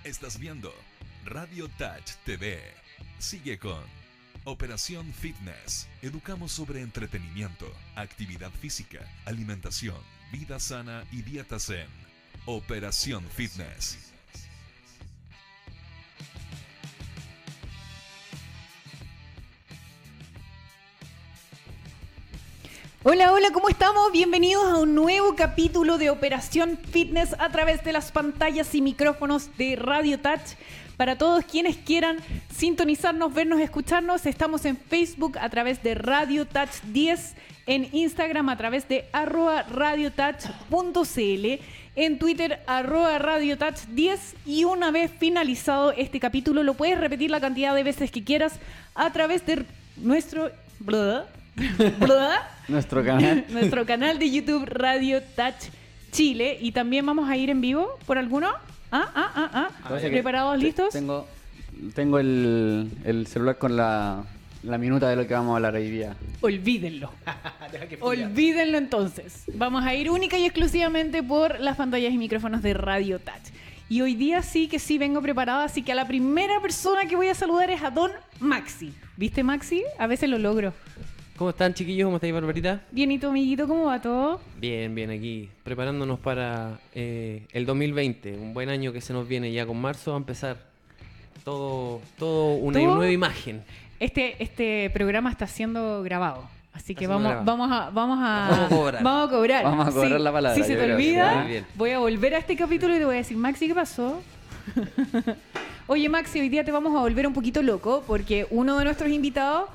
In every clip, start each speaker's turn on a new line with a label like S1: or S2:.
S1: Estás viendo Radio Touch TV. Sigue con Operación Fitness. Educamos sobre entretenimiento, actividad física, alimentación, vida sana y dieta zen. Operación Fitness.
S2: Hola, hola, ¿cómo estamos? Bienvenidos a un nuevo capítulo de Operación Fitness a través de las pantallas y micrófonos de Radio Touch. Para todos quienes quieran sintonizarnos, vernos, escucharnos, estamos en Facebook a través de Radio Touch 10, en Instagram a través de @radiotouch.cl, en Twitter @radiotouch10, y una vez finalizado este capítulo lo puedes repetir la cantidad de veces que quieras a través de nuestro nuestro canal de YouTube Radio Touch Chile. Y también vamos a ir en vivo por alguno. ¿Preparados? ¿Listos?
S3: Tengo el celular con la minuta de lo que vamos a hablar hoy día.
S2: Olvídenlo. Olvídenlo entonces. Vamos a ir única y exclusivamente por las pantallas y micrófonos de Radio Touch. Y hoy día sí que sí vengo preparada, así que a la primera persona que voy a saludar es a Don Maxi. ¿Viste, Maxi? A veces lo logro.
S4: ¿Cómo están, chiquillos? ¿Cómo estáis, Barbarita?
S2: Bien, ¿y tu amiguito? ¿Cómo va todo?
S4: Bien, bien, aquí preparándonos para el 2020, un buen año que se nos viene ya con marzo, va a empezar todo una nueva imagen.
S2: Este programa está siendo grabado, así que vamos a
S4: cobrar.
S3: Vamos a cobrar la palabra.
S2: Si se te olvida,
S4: bien.
S2: voy a volver a este capítulo y te voy a decir, Maxi, ¿qué pasó? Oye, Maxi, hoy día te vamos a volver un poquito loco porque uno de nuestros invitados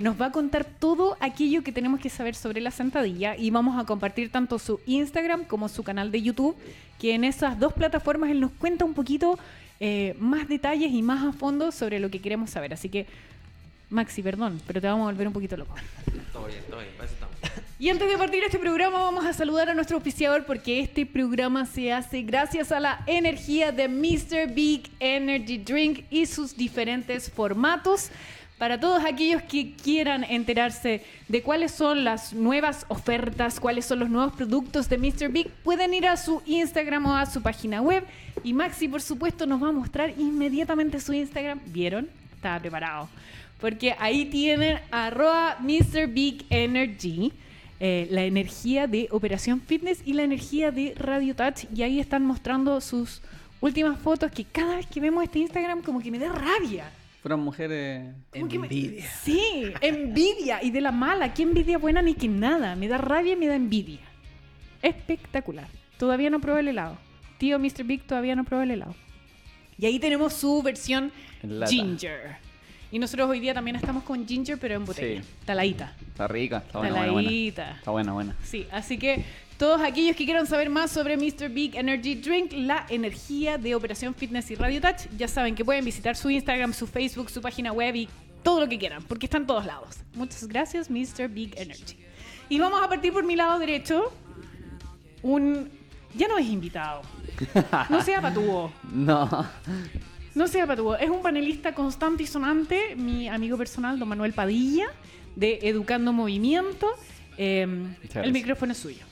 S2: nos va a contar todo aquello que tenemos que saber sobre la sentadilla, y vamos a compartir tanto su Instagram como su canal de YouTube, que en esas dos plataformas él nos cuenta un poquito más detalles y más a fondo sobre lo que queremos saber. Así que, Maxi, perdón, pero te vamos a volver un poquito loco.
S4: Todo bien, para eso estamos.
S2: Y antes de partir este programa vamos a saludar a nuestro auspiciador, porque este programa se hace gracias a la energía de Mr. Big Energy Drink y sus diferentes formatos. Para todos aquellos que quieran enterarse de cuáles son las nuevas ofertas, cuáles son los nuevos productos de Mr. Big, pueden ir a su Instagram o a su página web. Y Maxi, por supuesto, nos va a mostrar inmediatamente su Instagram. ¿Vieron? Estaba preparado. Porque ahí tienen @MrBigEnergy, la energía de Operación Fitness y la energía de Radio Touch. Y ahí están mostrando sus últimas fotos, que cada vez que vemos este Instagram como que me da rabia.
S3: Fueron mujeres...
S4: Envidia.
S2: Sí, envidia, y de la mala. ¿Qué envidia buena ni que nada? Me da rabia y me da envidia. Espectacular. Todavía no probé el helado. Tío Mr. Big todavía no probé el helado. Y ahí tenemos su versión ginger. Y nosotros hoy día también estamos con ginger, pero en botella.
S3: Sí.
S2: Taladita.
S3: Está rica, está buena.
S2: Taladita.
S3: Está buena.
S2: Sí, así que todos aquellos que quieran saber más sobre Mr. Big Energy Drink, la energía de Operación Fitness y Radio Touch, ya saben que pueden visitar su Instagram, su Facebook, su página web y todo lo que quieran, porque están en todos lados. Muchas gracias, Mr. Big Energy. Y vamos a partir por mi lado derecho. Ya no es invitado. No sea patúo. No sea patúo. Es un panelista constante y sonante, mi amigo personal, don Manuel Padilla, de Educando Movimiento. El micrófono es suyo.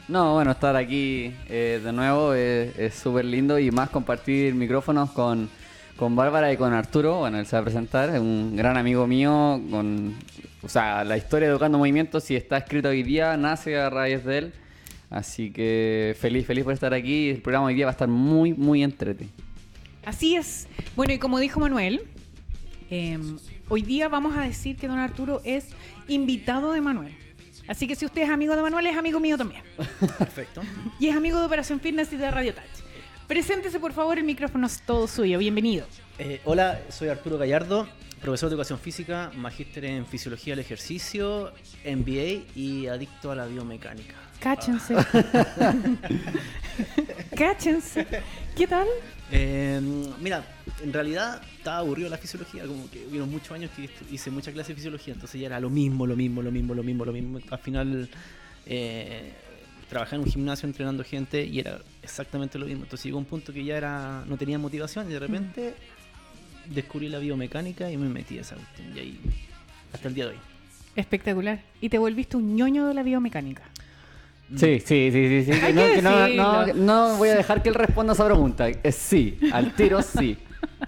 S3: No, bueno, estar aquí de nuevo es súper lindo, y más compartir micrófonos con Bárbara y con Arturo. Bueno, él se va a presentar, es un gran amigo mío. La historia de Educando Movimientos, si está escrito hoy día, nace a raíz de él. Así que feliz por estar aquí. El programa hoy día va a estar muy, muy entretenido.
S2: Así es. Bueno, y como dijo Manuel, hoy día vamos a decir que don Arturo es invitado de Manuel. Así que si usted es amigo de Manuel, es amigo mío también.
S5: Perfecto.
S2: Y es amigo de Operación Fitness y de Radio Touch. Preséntese, por favor, el micrófono es todo suyo. Bienvenido.
S5: Hola, soy Arturo Gallardo, profesor de Educación Física, magíster en Fisiología del Ejercicio, MBA y adicto a la biomecánica.
S2: Cáchense. Cáchense. ¿Qué tal?
S5: Mira, en realidad estaba aburrido de la fisiología, como que hubieron muchos años que hice mucha clase de fisiología, entonces ya era lo mismo. Al final trabajé en un gimnasio entrenando gente y era exactamente lo mismo. Entonces llegó un punto que ya no tenía motivación, y de repente descubrí la biomecánica y me metí a esa cuestión, y ahí hasta el día de hoy.
S2: Espectacular. ¿Y te volviste un ñoño de la biomecánica?
S3: Sí.
S2: Hay
S3: No,
S2: que
S3: no
S2: decirlo.
S3: voy a dejar que él responda esa pregunta. Es sí, al tiro sí.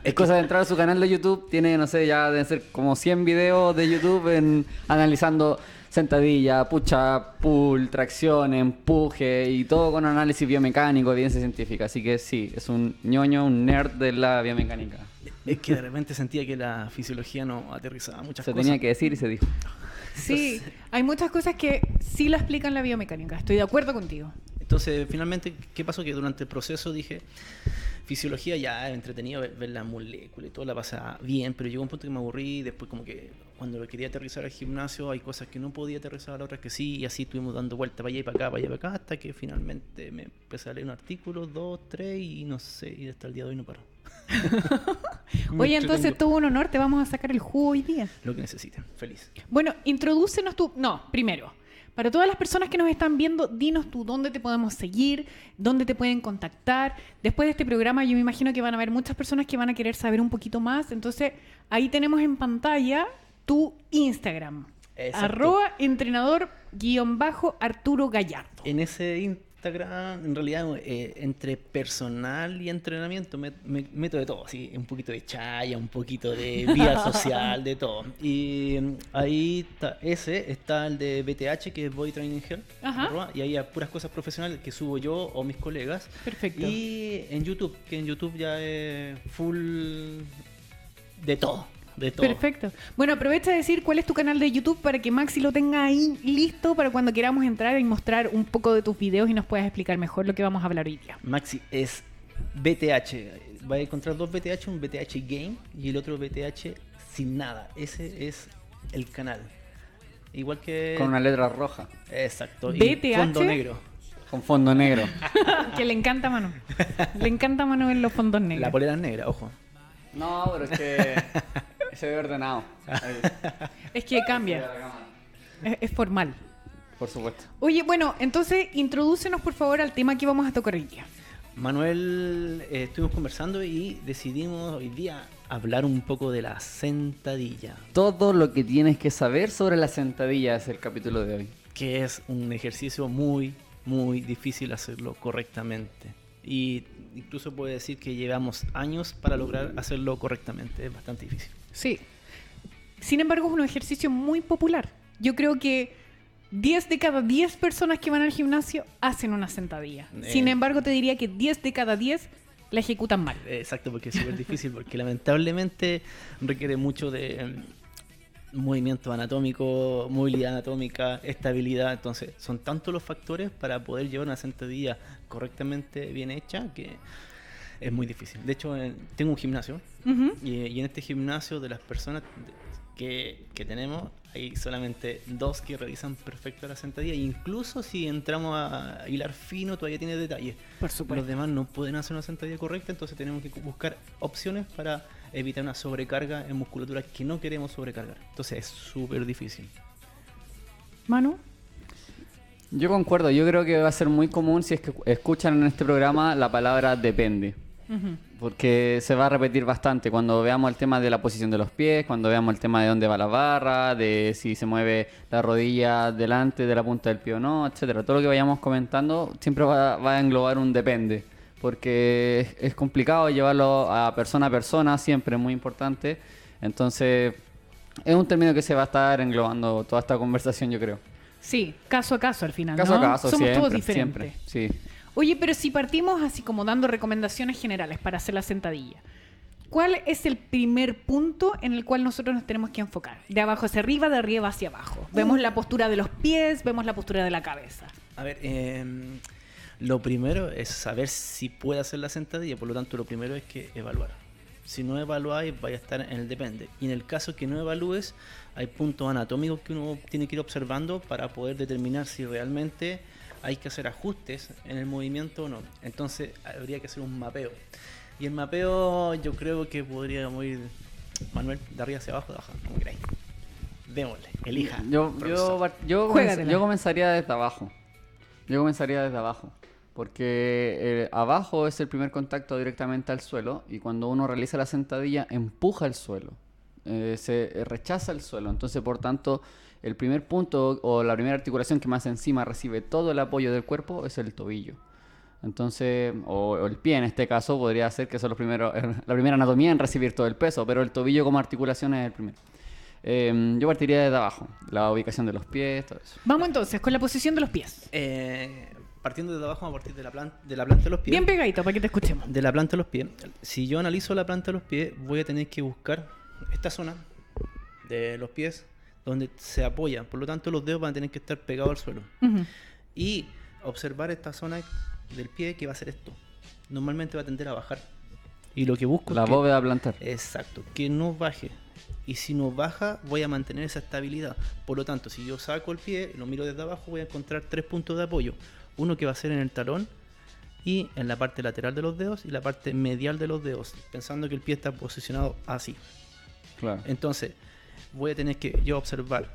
S3: Es cosa de entrar a su canal de YouTube. Tiene, no sé, ya deben ser como 100 videos de YouTube analizando sentadilla, push-up, pull, tracción, empuje y todo con análisis biomecánico, evidencia científica. Así que sí, es un ñoño, un nerd de la biomecánica.
S5: Es que de repente sentía que la fisiología no aterrizaba muchas
S3: Se
S5: cosas.
S3: tenía que decir y se dijo.
S2: Sí, hay muchas cosas que sí lo explican la biomecánica. Estoy de acuerdo contigo.
S5: Entonces, finalmente, ¿qué pasó? Que durante el proceso dije, fisiología ya era entretenido ver la molécula y todo, la pasaba bien, pero llegó un punto que me aburrí y después como que cuando lo quería aterrizar al gimnasio hay cosas que no podía aterrizar, otras que sí, y así estuvimos dando vueltas para allá y para acá, para allá y para acá, hasta que finalmente me empecé a leer un artículo, 2, 3 y no sé, y hasta el día de hoy no paro.
S2: Oye, entonces tuvo un honor, te vamos a sacar el jugo hoy día.
S5: Lo que necesiten, feliz.
S2: Bueno, introdúcenos tú. No, primero, para todas las personas que nos están viendo, dinos tú dónde te podemos seguir, dónde te pueden contactar. Después de este programa, yo me imagino que van a haber muchas personas que van a querer saber un poquito más. Entonces, ahí tenemos en pantalla tu Instagram.
S5: Exacto.
S2: @entrenador_Arturo Gallardo.
S5: En ese Instagram, en realidad, entre personal y entrenamiento, meto de todo, así, un poquito de chaya, un poquito de vida social, de todo. Y ahí está el de BTH, que es Body Training Health,
S2: Ajá.
S5: y ahí hay puras cosas profesionales que subo yo o mis colegas.
S2: Perfecto.
S5: Y en YouTube, que en YouTube ya es full de todo. De todo.
S2: Perfecto. Bueno, aprovecha de decir cuál es tu canal de YouTube para que Maxi lo tenga ahí listo para cuando queramos entrar y mostrar un poco de tus videos y nos puedas explicar mejor lo que vamos a hablar hoy día.
S5: Maxi es BTH. Va a encontrar dos BTH, un BTH Game y el otro BTH sin nada. Ese es el canal. Igual que...
S3: Con una letra roja.
S5: Exacto.
S2: BTH.
S5: Y fondo negro.
S3: Con fondo negro.
S2: Que le encanta a Manu. Le encanta a Manu en los fondos negros.
S5: La polera es negra, ojo.
S3: No, pero es que se ve ordenado.
S2: Es que cambia. Es formal.
S3: Por supuesto.
S2: Oye, bueno, entonces introdúcenos por favor al tema que vamos a tocar hoy día.
S5: Manuel, estuvimos conversando y decidimos hoy día hablar un poco de la sentadilla,
S3: Todo lo que tienes que saber sobre la sentadilla es el capítulo de hoy.
S5: que es un ejercicio muy, muy difícil hacerlo correctamente. Y incluso puedo decir que llevamos años para lograr hacerlo correctamente. Es bastante difícil.
S2: Sí. Sin embargo, es un ejercicio muy popular. Yo creo que 10 de cada 10 personas que van al gimnasio hacen una sentadilla. Sin embargo, te diría que 10 de cada 10 la ejecutan mal.
S5: Exacto, porque es súper difícil, porque lamentablemente requiere mucho de movimiento anatómico, movilidad anatómica, estabilidad. Entonces, son tantos los factores para poder llevar una sentadilla correctamente bien hecha que es muy difícil. De hecho, tengo un gimnasio
S2: Ujú.
S5: y en este gimnasio de las personas que tenemos, hay solamente 2 que realizan perfecto la sentadilla. E incluso si entramos a hilar fino, todavía tiene detalles.
S2: Por supuesto.
S5: Los demás no pueden hacer una sentadilla correcta, entonces tenemos que buscar opciones para evitar una sobrecarga en musculatura que no queremos sobrecargar. Entonces es súper difícil.
S2: Manu.
S3: Yo concuerdo, yo creo que va a ser muy común si es que escuchan en este programa la palabra depende.
S2: Ujú.
S3: Porque se va a repetir bastante cuando veamos el tema de la posición de los pies, cuando veamos el tema de dónde va la barra, de si se mueve la rodilla delante de la punta del pie o no, etcétera. Todo lo que vayamos comentando siempre va a englobar un depende, porque es complicado llevarlo a persona, siempre es muy importante. Entonces, es un término que se va a estar englobando toda esta conversación, yo creo.
S2: Sí, caso a caso al final,
S3: Caso
S2: ¿no?
S3: a caso,
S2: Somos
S3: siempre,
S2: todos diferentes.
S3: siempre, sí.
S2: Oye, pero si partimos así como dando recomendaciones generales para hacer la sentadilla, ¿cuál es el primer punto en el cual nosotros nos tenemos que enfocar? De abajo hacia arriba, de arriba hacia abajo. Vemos la postura de los pies, vemos la postura de la cabeza.
S5: A ver, lo primero es saber si puede hacer la sentadilla, por lo tanto lo primero es que evaluar. Si no evaluáis, vaya a estar en el depende. Y en el caso que no evalúes, hay puntos anatómicos que uno tiene que ir observando para poder determinar si realmente hay que hacer ajustes en el movimiento o no. Entonces habría que hacer un mapeo. Y el mapeo yo creo que podríamos ir, Manuel, de arriba hacia abajo, de abajo, como queráis. Démosle, elija.
S2: Juégatela.
S3: Yo comenzaría desde abajo. Porque abajo es el primer contacto directamente al suelo y cuando uno realiza la sentadilla empuja el suelo. se rechaza el suelo. Entonces, por tanto, el primer punto o la primera articulación que más encima recibe todo el apoyo del cuerpo es el tobillo. Entonces, o el pie en este caso, podría ser que son los primeros, la primera anatomía en recibir todo el peso, pero el tobillo como articulación es el primero. Yo partiría desde abajo, la ubicación de los pies, todo eso.
S2: Vamos entonces con la posición de los pies.
S5: Partiendo desde abajo, a partir de la planta de los pies.
S2: Bien pegadito para que te escuchemos.
S5: De la planta de los pies. Si yo analizo la planta de los pies, voy a tener que buscar esta zona de los pies donde se apoya. Por lo tanto, los dedos van a tener que estar pegados al suelo.
S2: Ujú.
S5: Y observar esta zona del pie que va a hacer esto. Normalmente va a tender a bajar. Y lo que busco
S3: La
S5: es que,
S3: bóveda plantar.
S5: exacto, que no baje. Y si no baja, voy a mantener esa estabilidad. Por lo tanto, si yo saco el pie, lo miro desde abajo, voy a encontrar 3 puntos de apoyo. Uno que va a ser en el talón y en la parte lateral de los dedos y la parte medial de los dedos, pensando que el pie está posicionado así.
S3: Claro.
S5: Entonces, voy a tener que yo observar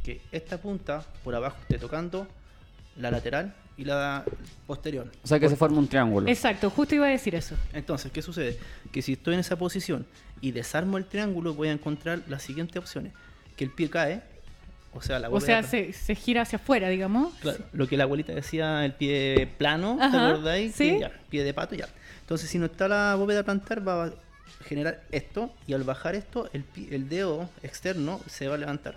S5: que esta punta por abajo esté tocando la lateral y la posterior.
S3: O sea que se forma un triángulo.
S2: Exacto, justo iba a decir eso.
S5: Entonces, ¿qué sucede? Que si estoy en esa posición y desarmo el triángulo, voy a encontrar las siguientes opciones. Que el pie cae, o sea, la
S2: O
S5: bóveda
S2: sea,
S5: plantar.
S2: se gira hacia afuera, digamos.
S5: Claro, lo que la abuelita decía, el pie plano, ¿te
S2: Ajá,
S5: acordáis?
S2: sí.
S5: Que ya, pie de pato, ya. Entonces, si no está la bóveda plantar, va a generar esto, y al bajar esto, el dedo externo se va a levantar.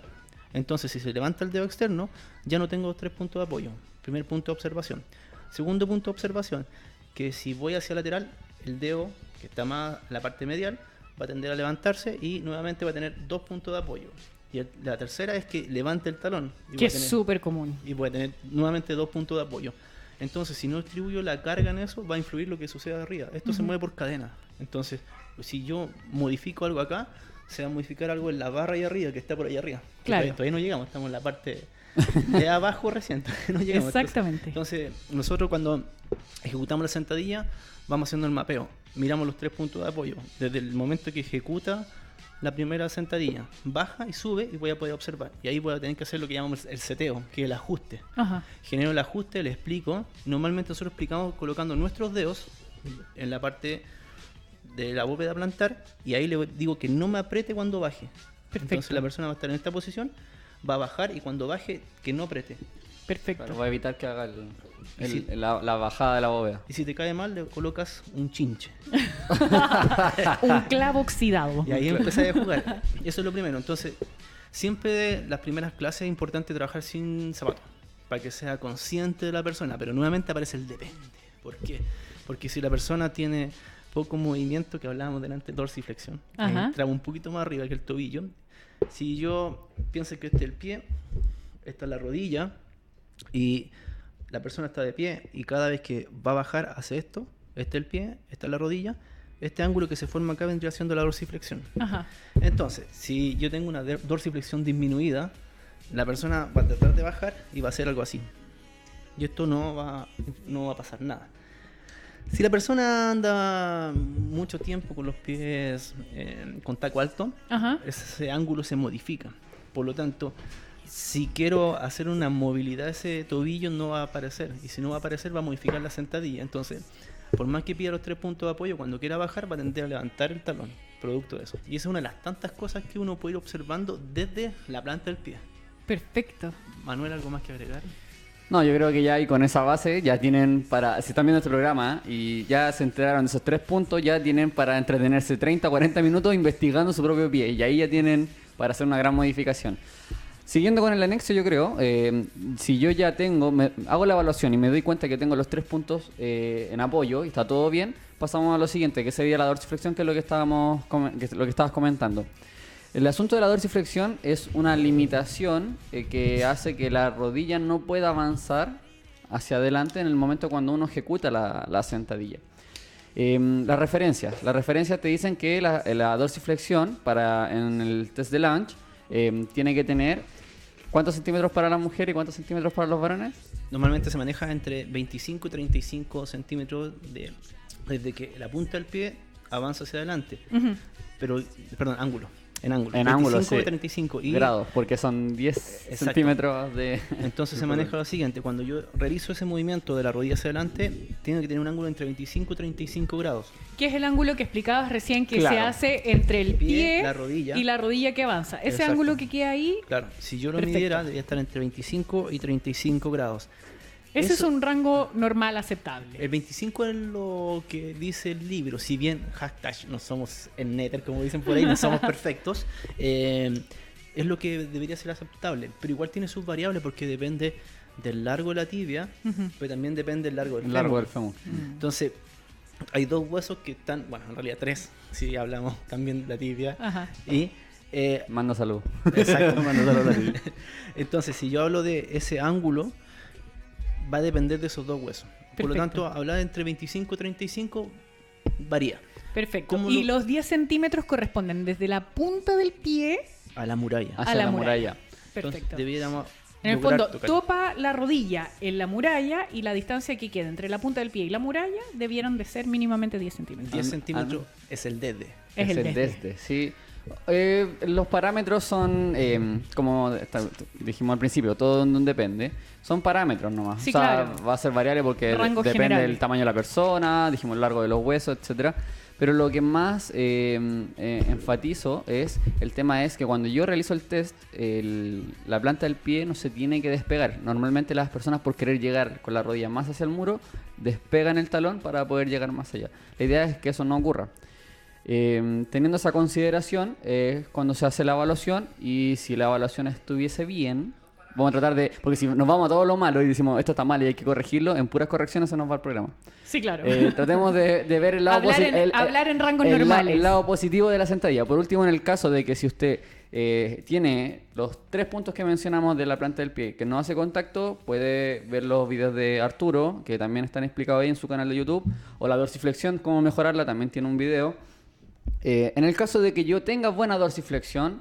S5: Entonces, si se levanta el dedo externo, ya no tengo 3 puntos de apoyo. Primer punto de observación. Segundo punto de observación, que si voy hacia lateral, el dedo, que está más en la parte medial, va a tender a levantarse y nuevamente va a tener 2 puntos de apoyo. Y la tercera es que levante el talón. Y
S2: Que
S5: voy a
S2: es
S5: tener-
S2: súper común.
S5: y voy a tener nuevamente 2 puntos de apoyo. Entonces, si no distribuyo la carga en eso, va a influir lo que suceda arriba. Esto se mueve por cadena. Entonces, si yo modifico algo acá, se va a modificar algo en la barra ahí arriba, que está por ahí arriba. Que
S2: Claro.
S5: todavía no llegamos, estamos en la parte de abajo recién. todavía no llegamos.
S2: Exactamente.
S5: Entonces, nosotros cuando ejecutamos la sentadilla, vamos haciendo el mapeo. Miramos los 3 puntos de apoyo. Desde el momento que ejecuta la primera sentadilla, baja y sube y voy a poder observar. Y ahí voy a tener que hacer lo que llamamos el seteo, que es el ajuste.
S2: Ajá.
S5: Genero el ajuste, le explico. Normalmente nosotros explicamos colocando nuestros dedos en la parte de la bóveda plantar y ahí le digo que no me apriete cuando baje.
S2: Perfecto.
S5: Entonces la persona va a estar en esta posición, va a bajar y cuando baje que no apriete.
S2: Perfecto.
S3: Claro, va a evitar que haga
S5: Sí.
S3: la bajada de la bóveda.
S5: Y si te cae mal, le colocas un chinche.
S2: Un clavo oxidado.
S5: Y ahí empezás a jugar. Eso es lo primero. Entonces, siempre las primeras clases es importante trabajar sin zapatos, para que sea consciente de la persona. Pero nuevamente aparece el depende. ¿Por qué? Porque si la persona tiene poco movimiento, que hablábamos delante, dorsiflexión,
S2: Ajá.
S5: entramos un poquito más arriba que el tobillo. Si yo pienso que este es el pie, esta es la rodilla, y la persona está de pie, y cada vez que va a bajar hace esto, este es el pie, esta es la rodilla, este ángulo que se forma acá vendría siendo la dorsiflexión.
S2: Ajá.
S5: Entonces, si yo tengo una dorsiflexión disminuida, la persona va a tratar de bajar y va a hacer algo así. Y esto no va a pasar nada. Si la persona anda mucho tiempo con los pies con taco alto,
S2: Ajá.
S5: ese ángulo se modifica. Por lo tanto, si quiero hacer una movilidad de ese tobillo, no va a aparecer. Y si no va a aparecer, va a modificar la sentadilla. Entonces, por más que pida los 3 puntos de apoyo, cuando quiera bajar, va a tender a levantar el talón, producto de eso. Y esa es una de las tantas cosas que uno puede ir observando desde la planta del pie.
S2: Perfecto.
S5: Manuel, ¿algo más que agregar?
S3: No, yo creo que ya ahí con esa base ya tienen para, si están viendo este programa y ya se enteraron de esos 3 puntos, ya tienen para entretenerse 30, 40 minutos investigando su propio pie y ahí ya tienen para hacer una gran modificación. Siguiendo con el anexo, yo creo, si yo ya hago la evaluación y me doy cuenta que tengo los 3 puntos en apoyo y está todo bien, pasamos a lo siguiente, que sería la dorsiflexión, que es lo que estabas comentando. El asunto de la dorsiflexión es una limitación que hace que la rodilla no pueda avanzar hacia adelante en el momento cuando uno ejecuta la sentadilla. Las referencias te dicen que la dorsiflexión en el test de Lange tiene que tener ¿cuántos centímetros para la mujer y cuántos centímetros para los varones?
S5: Normalmente se maneja entre 25 y 35 centímetros desde que la punta del pie avanza hacia adelante.
S2: Ujú.
S5: Pero, perdón, ángulo. En ángulo.
S3: En
S5: 25
S3: ángulo, sí.
S5: y 35. Y
S3: grados, porque son 10
S5: Exacto.
S3: centímetros de...
S5: entonces se maneja lo siguiente. Cuando yo realizo ese movimiento de la rodilla hacia adelante, tiene que tener un ángulo entre 25 y 35 grados.
S2: Que es el ángulo que explicabas recién que
S3: Claro.
S2: se hace entre el pie
S5: la rodilla.
S2: y la rodilla que avanza. Ese
S5: Exacto.
S2: ángulo que queda ahí,
S5: Claro, si yo lo
S2: Perfecto.
S5: midiera, debería estar entre 25 y 35 grados.
S2: ese es
S5: Eso-
S2: un rango normal aceptable.
S5: El 25 es lo que dice el libro. Si bien hashtag no somos en Nether, como dicen por ahí, no somos perfectos, es lo que debería ser aceptable. Pero igual tiene sus variables porque depende del largo de la tibia,
S2: Ujú.
S5: pero también depende del largo del
S3: El largo
S5: fémur.
S3: del fémur.
S5: Entonces, hay dos huesos que están, bueno, en realidad tres, si hablamos también de la tibia.
S2: Ajá.
S5: Y
S3: Mando salud.
S5: exacto, entonces, si yo hablo de ese ángulo, va a depender de esos dos huesos. Por lo
S2: Perfecto.
S5: tanto, hablar entre 25 y 35 varía.
S2: Perfecto.
S5: ¿Cómo
S2: Y
S5: lo-
S2: los 10 centímetros corresponden desde la punta del pie.
S5: A la muralla.
S3: Hacia
S2: la
S3: la
S2: muralla.
S3: muralla.
S5: Entonces,
S2: Perfecto.
S5: debiéramos
S2: En el
S5: lograr
S2: fondo,
S5: tocar.
S2: topa la rodilla en la muralla y la distancia que queda entre la punta del pie y la muralla debieron de ser mínimamente 10 centímetros.
S5: 10
S3: Al-
S5: centímetros es el desde.
S2: Es el desde.
S3: sí. Los parámetros son, como dijimos al principio, todo depende. Son parámetros nomás.
S2: Sí,
S3: o sea,
S2: claro.
S3: va a ser variable porque
S2: Rango
S3: depende
S2: general.
S3: del tamaño de la persona, dijimos el largo de los huesos, etcétera. Pero lo que más enfatizo es, el tema es que cuando yo realizo el test, la planta del pie no se tiene que despegar. Normalmente las personas por querer llegar con la rodilla más hacia el muro, despegan el talón para poder llegar más allá. La idea es que eso no ocurra. Teniendo esa consideración, cuando se hace la evaluación, y si la evaluación estuviese bien, vamos a tratar de, porque si nos vamos a todo lo malo y decimos esto está mal y hay que corregirlo, en puras correcciones se nos va el programa.
S2: Sí, claro.
S3: Tratemos de ver el lado
S2: Hablar en rangos
S3: el
S2: normales.
S3: el lado positivo de la sentadilla. Por último, en el caso de que si usted tiene los 3 puntos que mencionamos de la planta del pie que no hace contacto, puede ver los videos de Arturo, que también están explicados ahí en su canal de YouTube, o la dorsiflexión, cómo mejorarla, también tiene un video. En el caso de que yo tenga buena dorsiflexión,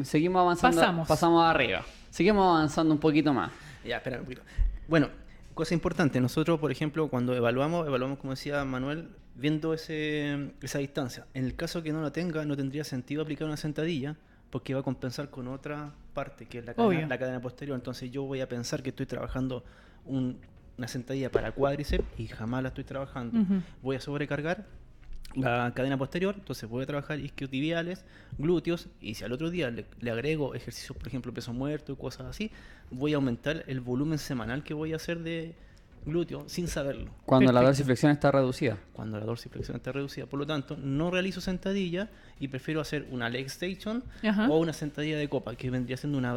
S3: seguimos avanzando. Pasamos arriba. Seguimos avanzando un poquito más.
S5: Ya, espera un poquito. Bueno, cosa importante. Nosotros, por ejemplo, cuando evaluamos, como decía Manuel, viendo esa distancia. En el caso que no la tenga, no tendría sentido aplicar una sentadilla porque va a compensar con otra parte, que es
S2: Obvio.
S5: la cadena posterior. Entonces yo voy a pensar que estoy trabajando una sentadilla para cuádriceps y jamás la estoy trabajando.
S2: Ujú.
S5: Voy a sobrecargar la cadena posterior, entonces voy a trabajar isquiotibiales, glúteos, y si al otro día le agrego ejercicios, por ejemplo, peso muerto y cosas así, voy a aumentar el volumen semanal que voy a hacer de glúteo sin saberlo,
S3: Cuando la
S2: Perfecto.
S3: dorsiflexión está reducida.
S5: cuando la dorsiflexión está reducida. Por lo tanto, no realizo sentadilla y prefiero hacer una leg extension
S2: Ajá.
S5: o una sentadilla de copa, que vendría siendo una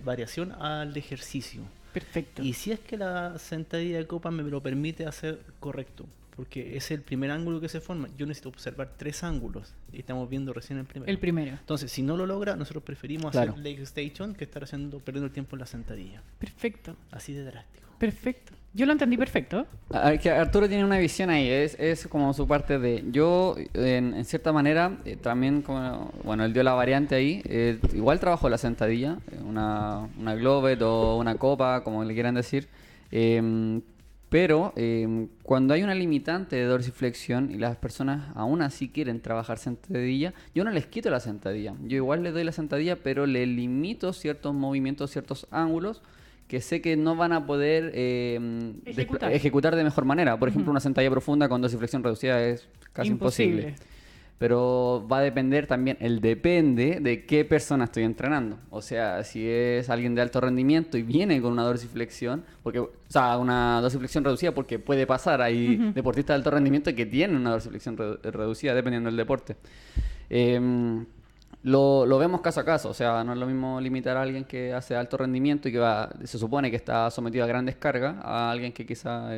S5: variación al ejercicio.
S2: Perfecto.
S5: Y si es que la sentadilla de copa me lo permite hacer correcto, porque es el primer ángulo que se forma, yo necesito observar 3 ángulos y estamos viendo recién el primero.
S2: El primero.
S5: Entonces, si no lo logra, nosotros preferimos
S3: Claro.
S5: hacer leg extension que estar perdiendo el tiempo en la sentadilla.
S2: Perfecto.
S5: Así de drástico.
S2: Perfecto. Yo lo entendí perfecto.
S3: Que Arturo tiene una visión ahí, es como su parte de... Yo, en cierta manera, también, como, bueno, él dio la variante ahí, igual trabajo la sentadilla, una Globet o una copa, como le quieran decir, pero cuando hay una limitante de dorsiflexión y las personas aún así quieren trabajar sentadilla, yo no les quito la sentadilla, yo igual les doy la sentadilla, pero le limito ciertos movimientos, ciertos ángulos, que sé que no van a poder ejecutar de mejor manera. Por ejemplo, una sentadilla profunda con dorsiflexión reducida es casi imposible. Pero va a depender también, depende de qué persona estoy entrenando. O sea, si es alguien de alto rendimiento y viene con una dorsiflexión, una dorsiflexión reducida, porque puede pasar, hay deportistas de alto rendimiento que tienen una dorsiflexión reducida dependiendo del deporte. Lo vemos caso a caso, o sea, no es lo mismo limitar a alguien que hace alto rendimiento y que se supone que está sometido a grandes cargas, a alguien que quizá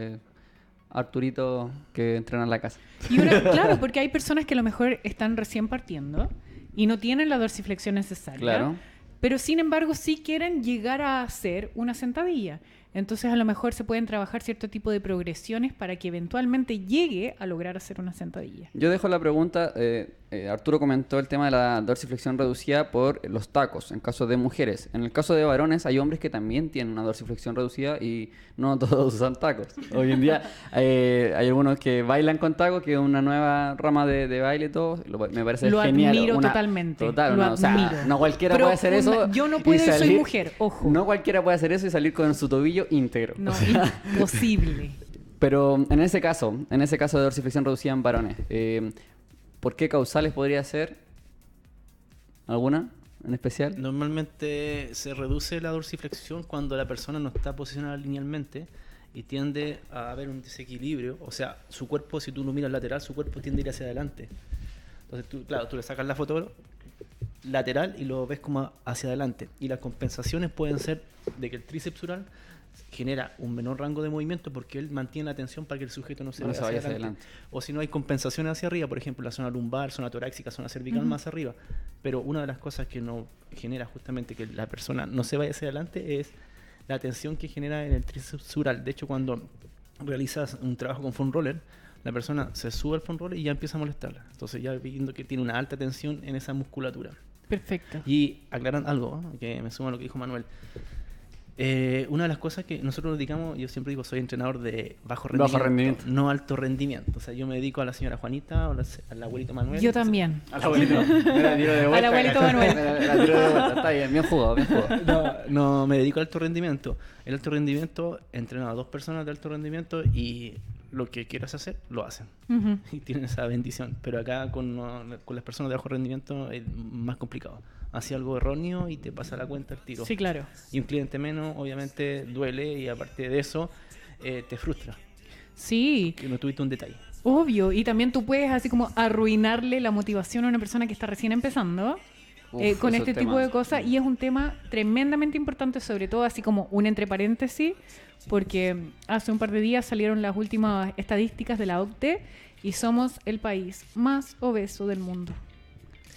S3: Arturito que entrena en la casa.
S2: Y claro, porque hay personas que a lo mejor están recién partiendo y no tienen la dorsiflexión necesaria.
S3: Claro.
S2: Pero sin embargo sí quieren llegar a hacer una sentadilla. Entonces a lo mejor se pueden trabajar cierto tipo de progresiones para que eventualmente llegue a lograr hacer una sentadilla.
S3: Yo dejo la pregunta, Arturo comentó el tema de la dorsiflexión reducida por los tacos, en caso de mujeres. En el caso de varones, hay hombres que también tienen una dorsiflexión reducida y no todos usan tacos. Hoy en día hay algunos que bailan con tacos, que es una nueva rama de baile y todo. Me parece
S2: Lo
S3: genial.
S2: admiro totalmente.
S3: Total,
S2: Lo
S3: o sea,
S2: admiro.
S3: no cualquiera
S2: Pero
S3: puede hacer eso.
S2: yo no
S3: y
S2: puedo, soy
S3: salir-
S2: mujer, ojo.
S3: No cualquiera puede hacer eso y salir con su tobillo íntegro.
S2: No, imposible.
S3: Pero en ese caso de dorsiflexión reducida en varones, ¿por qué causales podría ser? ¿Alguna en especial?
S5: Normalmente se reduce la dorsiflexión cuando la persona no está posicionada linealmente y tiende a haber un desequilibrio. O sea, su cuerpo, si tú lo miras lateral, su cuerpo tiende a ir hacia adelante. Entonces, tú le sacas la foto lateral y lo ves como hacia adelante. Y las compensaciones pueden ser de que el tríceps sural genera un menor rango de movimiento porque él mantiene la tensión para que el sujeto no se vaya hacia adelante. O si no, hay compensaciones hacia arriba, por ejemplo, la zona lumbar, zona torácica, zona cervical más arriba. Pero una de las cosas que no genera justamente que la persona no se vaya hacia adelante es la tensión que genera en el tríceps sural. De hecho, cuando realizas un trabajo con foam roller, la persona se sube al foam roller y ya empieza a molestarla. Entonces ya viendo que tiene una alta tensión en esa musculatura.
S2: Perfecto.
S5: Y aclaran algo, ¿no? Que me suma a lo que dijo Manuel. Una de las cosas que nosotros nos dedicamos, yo siempre digo, soy entrenador de bajo rendimiento, no alto rendimiento. O sea, yo me dedico a la señora Juanita o al abuelito Manuel.
S2: Yo también.
S3: Al abuelito. Me la tiro de vuelta.
S2: Al abuelito Manuel.
S3: Me la tiro de vuelta. Está bien, bien jugado, bien jugado.
S5: No, me dedico al alto rendimiento. El alto rendimiento, entreno a 2 personas de alto rendimiento y lo que quieras hacer, lo hacen.
S2: Ujú.
S5: Y tienen esa bendición. Pero acá con las personas de bajo rendimiento es más complicado. Hace algo erróneo y te pasa la cuenta al tiro.
S2: Sí, claro.
S5: Y un cliente menos, obviamente, duele y aparte de eso, te frustra.
S2: Sí,
S5: Que no tuviste un detalle.
S2: obvio. Y también tú puedes así como arruinarle la motivación a una persona que está recién empezando con
S3: esos
S2: este tipo
S3: temas.
S2: de cosas. Y es un tema tremendamente importante, sobre todo así como un entre paréntesis, porque hace un par de días salieron las últimas estadísticas de la OCDE y somos el país más obeso del mundo.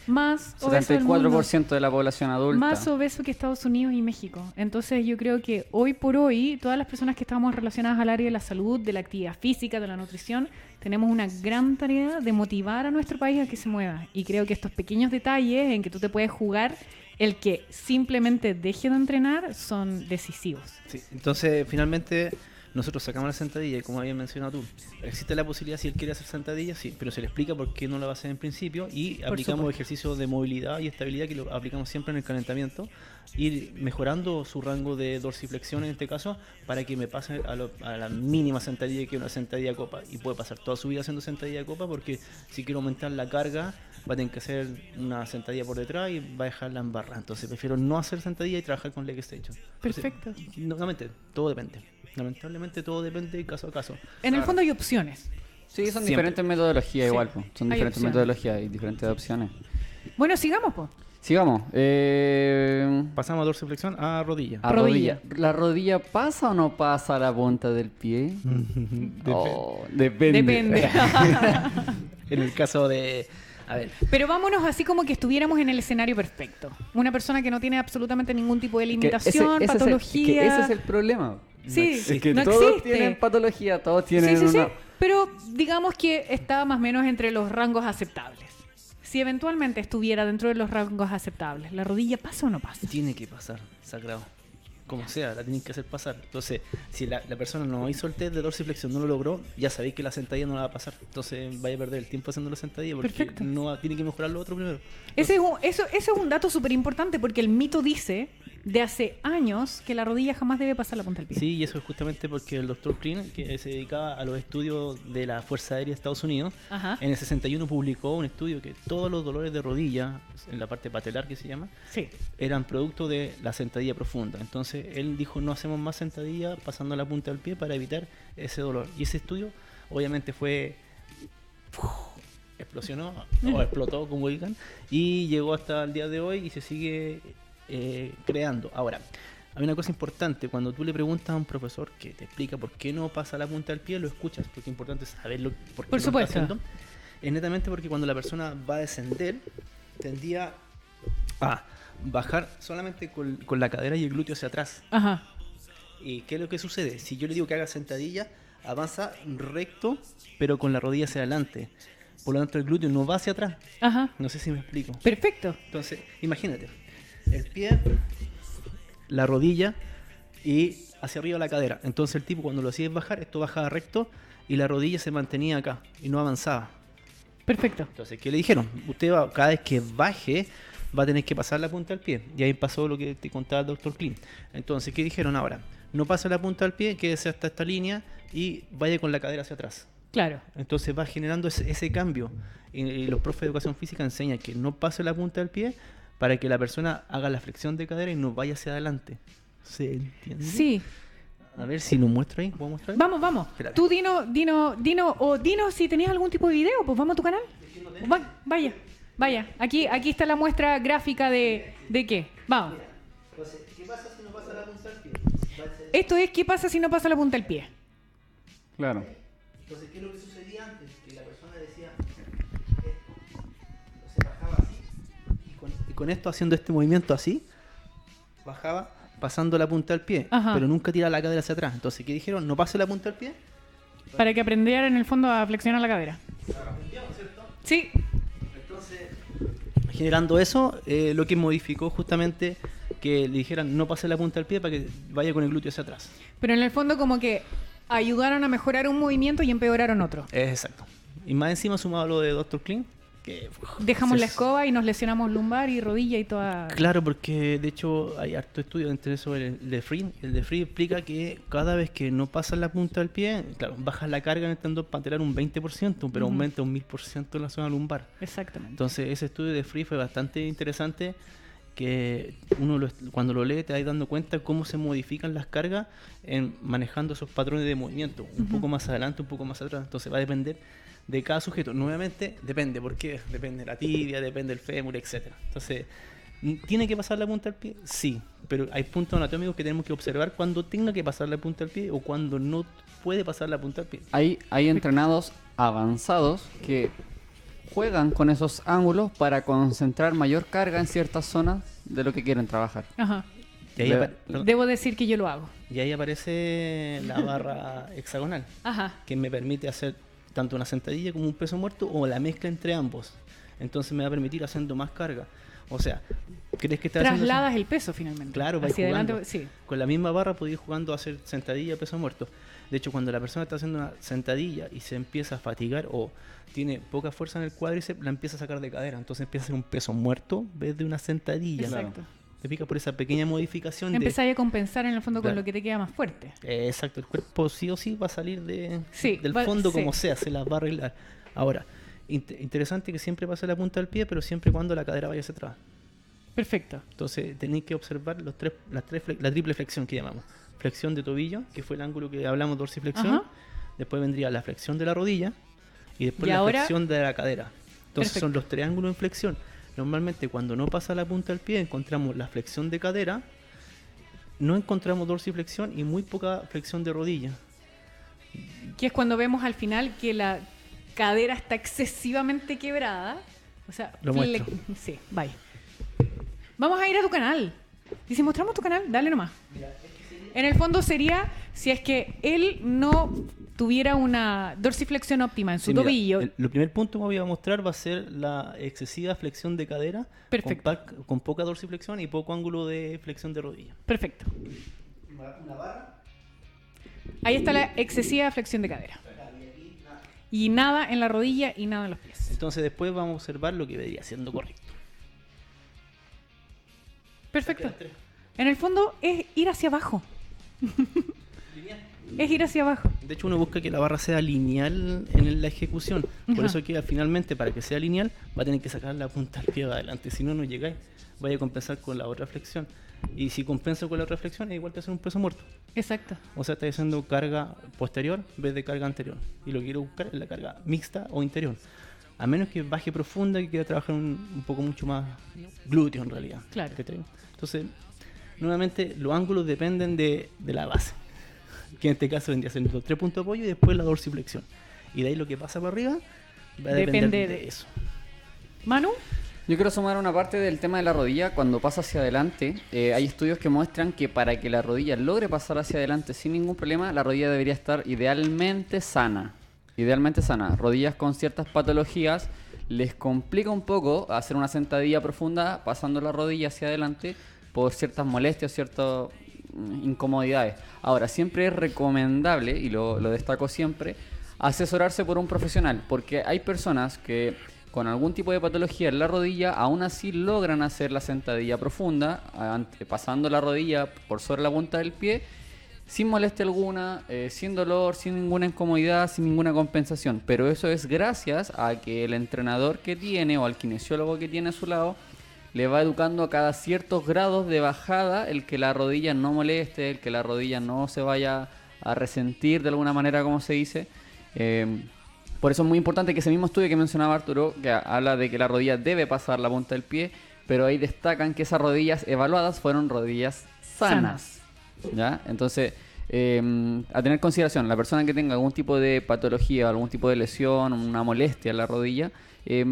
S2: Más obeso del mundo.
S3: 74% de la población adulta.
S2: Más obeso que Estados Unidos y México. Entonces yo creo que hoy por hoy, todas las personas que estamos relacionadas al área de la salud, de la actividad física, de la nutrición, tenemos una gran tarea de motivar a nuestro país a que se mueva. Y creo que estos pequeños detalles en que tú te puedes jugar el que simplemente deje de entrenar son decisivos.
S5: Sí, entonces finalmente nosotros sacamos la sentadilla y como habías mencionado tú, existe la posibilidad si él quiere hacer sentadilla, sí, pero se le explica por qué no la va a hacer en principio y aplicamos
S2: supuesto.
S5: ejercicios de movilidad y estabilidad que lo aplicamos siempre en el calentamiento, ir mejorando su rango de dorsiflexión en este caso para que me pase a la mínima sentadilla que una sentadilla de copa y puede pasar toda su vida haciendo sentadilla de copa porque si quiero aumentar la carga va a tener que hacer una sentadilla por detrás y va a dejarla en barra. Entonces prefiero no hacer sentadilla y trabajar con leg extension.
S2: Perfecto.
S5: Nuevamente, todo depende. Lamentablemente todo depende caso a caso.
S2: En el fondo hay opciones.
S3: Sí, son
S5: Siempre.
S3: diferentes metodologías
S2: Sí,
S3: igual. Po. Son
S2: hay
S3: diferentes
S2: opciones.
S3: metodologías y diferentes opciones.
S2: Bueno, sigamos, pues.
S3: Sigamos.
S5: Pasamos a dorsiflexión a rodilla.
S3: A
S2: Rodilla.
S3: ¿La rodilla pasa o no pasa a la punta del pie? Depende.
S2: Depende.
S5: En el caso de... A ver,
S2: Pero vámonos así como que estuviéramos en el escenario perfecto. Una persona que no tiene absolutamente ningún tipo de
S3: Que
S2: limitación,
S3: ese
S2: patología.
S3: ese es el problema.
S2: Sí,
S3: Es que
S2: no
S3: todos
S2: existe.
S3: tienen patología, todos
S2: Sí,
S3: tienen
S2: sí, sí.
S3: una...
S2: Pero digamos que está más o menos entre los rangos aceptables. Si eventualmente estuviera dentro de los rangos aceptables, ¿la rodilla pasa o no pasa?
S5: tiene que pasar, sagrado. Como sea, la tienen que hacer pasar. Entonces, si la persona no hizo el test de dorsiflexión, no lo logró, ya sabéis que la sentadilla no la va a pasar. Entonces, vaya a perder el tiempo haciendo la sentadilla porque
S2: Perfecto.
S5: tiene que mejorar lo otro primero.
S2: Ese es un dato súper importante porque el mito dice de hace años que la rodilla jamás debe pasar la punta del pie.
S5: Sí, y eso es justamente porque el doctor Klein, que se dedicaba a los estudios de la Fuerza Aérea de Estados Unidos,
S2: Ajá.
S5: en el 61 publicó un estudio que todos los dolores de rodilla, en la parte patelar que se llama,
S2: Sí.
S5: eran producto de la sentadilla profunda. Entonces él dijo, no hacemos más sentadilla pasando la punta del pie para evitar ese dolor. Y ese estudio obviamente fue... explosionó o explotó, como digan, y llegó hasta el día de hoy y se sigue creando. Ahora, hay una cosa importante, cuando tú le preguntas a un profesor que te explica por qué no pasa la punta del pie, lo escuchas, porque es importante saberlo por qué
S2: Por
S5: lo
S2: supuesto.
S5: está haciendo. Es netamente porque cuando la persona va a descender, tendía a bajar solamente con la cadera y el glúteo hacia atrás.
S2: Ajá.
S5: ¿Y qué es lo que sucede? Si yo le digo que haga sentadilla, avanza recto, pero con la rodilla hacia adelante. por lo tanto el glúteo no va hacia atrás.
S2: Ajá.
S5: No sé si me explico.
S2: Perfecto.
S5: Entonces, imagínate, el pie, la rodilla y hacia arriba la cadera. Entonces el tipo cuando lo hacía bajar, esto bajaba recto y la rodilla se mantenía acá y no avanzaba.
S2: Perfecto.
S5: Entonces, ¿qué le dijeron? Usted va, cada vez que baje va a tener que pasar la punta del pie. Y ahí pasó lo que te contaba el doctor Klein. Entonces, ¿qué dijeron ahora? No pase la punta del pie, quédese hasta esta línea y vaya con la cadera hacia atrás.
S2: Claro.
S5: Entonces va generando ese cambio. Y los profes de educación física enseñan que no pase la punta del pie para que la persona haga la flexión de cadera y no vaya hacia adelante. ¿Se entiende?
S2: Sí.
S5: A ver si lo muestro ahí. ¿Puedo mostrar?
S2: Vamos.
S5: Espérate.
S2: Tú dinos si tenías algún tipo de video, pues vamos a tu canal. Vaya. Aquí está la muestra gráfica de qué. Vamos.
S5: Entonces, ¿qué pasa si no pasa la punta del pie?
S2: Esto es ¿qué pasa si no pasa la punta del pie?
S3: Claro.
S5: Entonces, ¿qué es lo que sucedía antes? Que la persona decía esto. Entonces bajaba así. Y con esto, haciendo este movimiento así, bajaba pasando la punta del pie.
S2: Ajá.
S5: Pero nunca tiraba la cadera hacia atrás. Entonces, ¿qué dijeron? No pase la punta del pie.
S2: Para que aprendieran en el fondo a flexionar la cadera.
S5: ¿Cierto?
S2: Sí.
S5: Entonces, generando eso, lo que modificó justamente que le dijeran no pase la punta del pie para que vaya con el glúteo hacia atrás.
S2: Pero en el fondo como que ayudaron a mejorar un movimiento y empeoraron otro.
S5: Es exacto. Y más encima sumado a lo de Dr. Klein, que
S2: Dejamos
S5: se-
S2: la escoba y nos lesionamos lumbar y rodilla y toda...
S5: Claro, porque de hecho hay harto estudio entre eso el de Free. El de Free explica que cada vez que no pasas la punta del pie, claro, bajas la carga en el tendón patelar un 20%, pero
S2: Ujú.
S5: aumenta un 1000% en la zona lumbar.
S2: Exactamente.
S5: Entonces ese estudio de Free fue bastante interesante, que cuando lo lee te vas dando cuenta cómo se modifican las cargas en manejando esos patrones de movimiento, un poco más adelante, un poco más atrás. Entonces va a depender de cada sujeto. Nuevamente depende, porque depende de la tibia, depende del fémur, etcétera. Entonces, ¿tiene que pasar la punta del pie? Sí, pero hay puntos anatómicos que tenemos que observar cuando tenga que pasar la punta del pie o cuando no puede pasar la punta del pie.
S3: Hay entrenados avanzados que juegan con esos ángulos para concentrar mayor carga en ciertas zonas de lo que quieren trabajar.
S2: Ajá.
S5: Y ahí, perdón,
S2: Debo decir que yo lo hago.
S5: y ahí aparece la barra hexagonal,
S2: Ajá.
S5: que me permite hacer tanto una sentadilla como un peso muerto o la mezcla entre ambos. Entonces me va a permitir haciendo más carga. O sea, ¿crees que estás haciendo
S2: Trasladas
S5: eso?
S2: el peso finalmente.
S5: Claro, vais
S2: hacia
S5: jugando.
S2: adelante. Sí.
S5: Con la misma barra podéis ir jugando a hacer sentadilla, peso muerto. De hecho, cuando la persona está haciendo una sentadilla y se empieza a fatigar o tiene poca fuerza en el cuádriceps, la empieza a sacar de cadera. Entonces empieza a hacer un peso muerto en vez de una sentadilla.
S2: Exacto.
S5: Te pica por esa pequeña modificación de...
S2: Empezáis a compensar en el fondo con
S5: Claro.
S2: lo que te queda más fuerte.
S5: Exacto, el cuerpo sí o sí va a salir
S2: Sí,
S5: del
S2: va-
S5: fondo
S2: sí.
S5: como sea, se las va a arreglar. Ahora, interesante que siempre pase la punta del pie, pero siempre y cuando la cadera vaya hacia atrás.
S2: Perfecto.
S5: Entonces tenéis que observar la triple flexión que llamamos. Flexión de tobillo, que fue el ángulo que hablamos, dorsiflexión.
S2: Ajá.
S5: Después vendría la flexión de la rodilla y después
S2: Y
S5: la
S2: ahora-
S5: flexión de la cadera. Entonces
S2: Perfecto.
S5: son los tres ángulos en flexión. Normalmente cuando no pasa la punta del pie encontramos la flexión de cadera, no encontramos dorsiflexión y muy poca flexión de rodilla.
S2: Que es cuando vemos al final que la cadera está excesivamente quebrada. O sea,
S5: Lo muestro.
S2: Sí, bye. Vamos a ir a tu canal. Y si mostramos tu canal, dale nomás. En el fondo sería si es que él no tuviera una dorsiflexión óptima en su
S5: Sí, mira,
S2: tobillo.
S5: el primer punto que voy a mostrar va a ser la excesiva flexión de cadera
S2: Perfecto.
S5: con poca dorsiflexión y poco ángulo de flexión de rodilla.
S2: Perfecto.
S5: Una barra.
S2: Ahí está la excesiva flexión de cadera. Y nada en la rodilla y nada en los pies.
S5: Entonces después vamos a observar lo que vendría siendo correcto.
S2: Perfecto. En el fondo es ir hacia abajo. Es ir hacia abajo.
S5: De hecho, uno busca que la barra sea lineal en la ejecución. Por
S2: Ajá.
S5: eso que finalmente, para que sea lineal, va a tener que sacar la punta del pie adelante. Si no, no llegáis. Vaya a compensar con la otra flexión. Y si compenso con la otra flexión, es igual que hacer un peso muerto.
S2: Exacto.
S5: O sea, está haciendo carga posterior en vez de carga anterior. Y lo que quiero buscar es la carga mixta o interior. A menos que baje profunda, que quiera trabajar un poco mucho más glúteo en realidad.
S2: Claro.
S5: ¿Cachai? Entonces, nuevamente, los ángulos dependen de la base. Que en este caso vendría siendo los 3 puntos de apoyo y después la dorsiflexión. Y de ahí lo que pasa para arriba va a depender
S2: Depende
S5: de
S2: de-
S5: eso.
S2: Manu,
S3: Yo quiero sumar una parte del tema de la rodilla. Cuando pasa hacia adelante, hay estudios que muestran que para que la rodilla logre pasar hacia adelante sin ningún problema, la rodilla debería estar idealmente sana. idealmente sanas. Rodillas con ciertas patologías les complica un poco hacer una sentadilla profunda pasando la rodilla hacia adelante por ciertas molestias, ciertas incomodidades. Ahora, siempre es recomendable, y lo destaco siempre, asesorarse por un profesional, porque hay personas que con algún tipo de patología en la rodilla aún así logran hacer la sentadilla profunda, pasando la rodilla por sobre la punta del pie, sin molestia alguna, sin dolor, sin ninguna incomodidad, sin ninguna compensación. Pero eso es gracias a que el entrenador que tiene o al kinesiólogo que tiene a su lado le va educando a cada ciertos grados de bajada el que la rodilla no moleste, el que la rodilla no se vaya a resentir de alguna manera, como se dice. Por eso es muy importante que ese mismo estudio que mencionaba Arturo, que habla de que la rodilla debe pasar la punta del pie, pero ahí destacan que esas rodillas evaluadas fueron rodillas sanas. ¿Ya? Entonces, a tener en consideración, la persona que tenga algún tipo de patología, algún tipo de lesión, una molestia en la rodilla,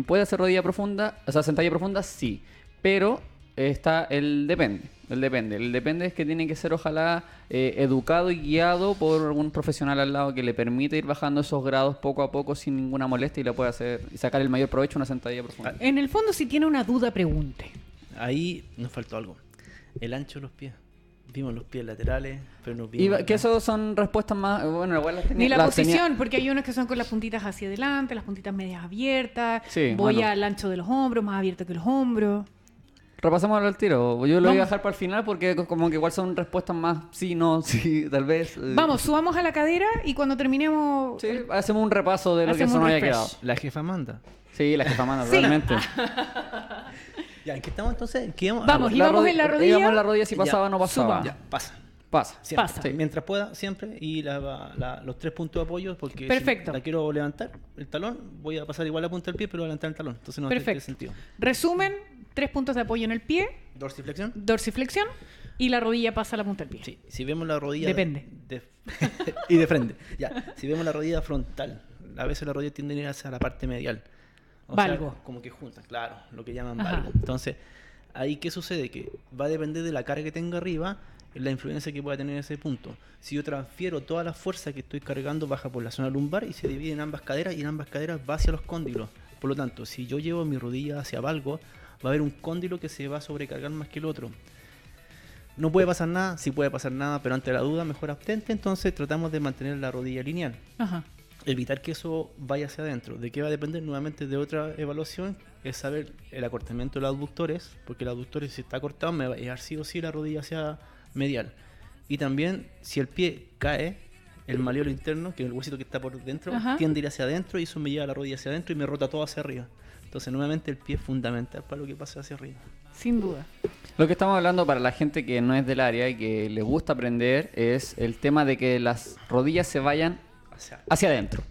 S3: puede hacer rodilla profunda, o sea, sentadilla profunda, sí, pero está el depende. El depende es que tiene que ser, ojalá, educado y guiado por algún profesional al lado que le permita ir bajando esos grados poco a poco sin ninguna molestia y le pueda hacer y sacar el mayor provecho a una sentadilla profunda.
S2: En el fondo, si tiene una duda, pregunte.
S5: Ahí nos faltó algo. El ancho de los pies. Vimos los pies laterales, pero no vimos...
S3: Y que eso son respuestas más... Bueno, igual las tenía,
S2: Ni la
S3: las
S2: posición,
S3: tenía-
S2: porque hay unos que son con las puntitas hacia adelante, las puntitas medias abiertas.
S3: Sí,
S2: voy
S3: bueno.
S2: al ancho de los hombros, más abierto que los hombros.
S3: Repasémoslo al tiro. Yo lo voy a
S2: Vamos.
S3: dejar para el final porque como que igual son respuestas más sí, no, sí, tal vez.
S2: Vamos, subamos a la cadera y cuando terminemos...
S3: Sí, hacemos un repaso de lo que
S2: Hacemos
S3: se nos
S2: un
S3: había
S2: refresh.
S3: quedado.
S5: La jefa manda.
S3: Sí, la jefa manda,
S2: Sí.
S3: realmente.
S5: Ya, ¿en qué estamos entonces? ¿Qué vamos?
S2: Vamos, íbamos en la rodilla.
S3: Íbamos en la rodilla, si pasaba
S5: Ya,
S3: o no pasaba.
S2: suba.
S5: Ya, pasa.
S3: Pasa.
S5: Siempre.
S2: Pasa.
S5: Sí, mientras pueda, siempre. Y los 3 puntos de apoyo, porque
S2: Perfecto.
S5: si la quiero levantar, el talón, voy a pasar igual la punta del pie, pero voy a levantar el talón. Entonces no tiene
S2: Perfecto.
S5: sentido.
S2: Resumen, 3 puntos de apoyo en el pie,
S5: Dorsiflexión.
S2: dorsiflexión y la rodilla pasa a la punta del pie.
S5: Sí, si vemos la rodilla...
S2: Depende.
S5: y de frente. Ya, si vemos la rodilla frontal, a veces la rodilla tiende a ir hacia la parte medial. O
S2: Valgo.
S5: sea, como que juntas, claro, lo que llaman
S2: Ajá.
S5: valgo. Entonces, ahí ¿qué sucede? Que va a depender de la carga que tenga arriba, la influencia que pueda tener ese punto. Si yo transfiero toda la fuerza que estoy cargando, baja por la zona lumbar y se divide en ambas caderas, y en ambas caderas va hacia los cóndilos. Por lo tanto, si yo llevo mi rodilla hacia valgo, va a haber un cóndilo que se va a sobrecargar más que el otro. No puede pasar nada, sí puede pasar nada, pero ante la duda mejor abstente. Entonces tratamos de mantener la rodilla lineal,
S2: Ajá.
S5: evitar que eso vaya hacia adentro. ¿De qué va a depender? Nuevamente de otra evaluación, es saber el acortamiento de los aductores, porque el aductor, si está cortado, me va a llevar sí o sí la rodilla hacia medial. Y también, si el pie cae, el malleolo interno, que es el huesito que está por dentro,
S2: Ajá.
S5: tiende a ir hacia adentro y eso me lleva la rodilla hacia adentro y me rota todo hacia arriba. Entonces, nuevamente, el pie es fundamental para lo que pasa hacia arriba.
S2: Sin duda.
S3: Lo que estamos hablando para la gente que no es del área y que le gusta aprender es el tema de que las rodillas se vayan hacia adentro.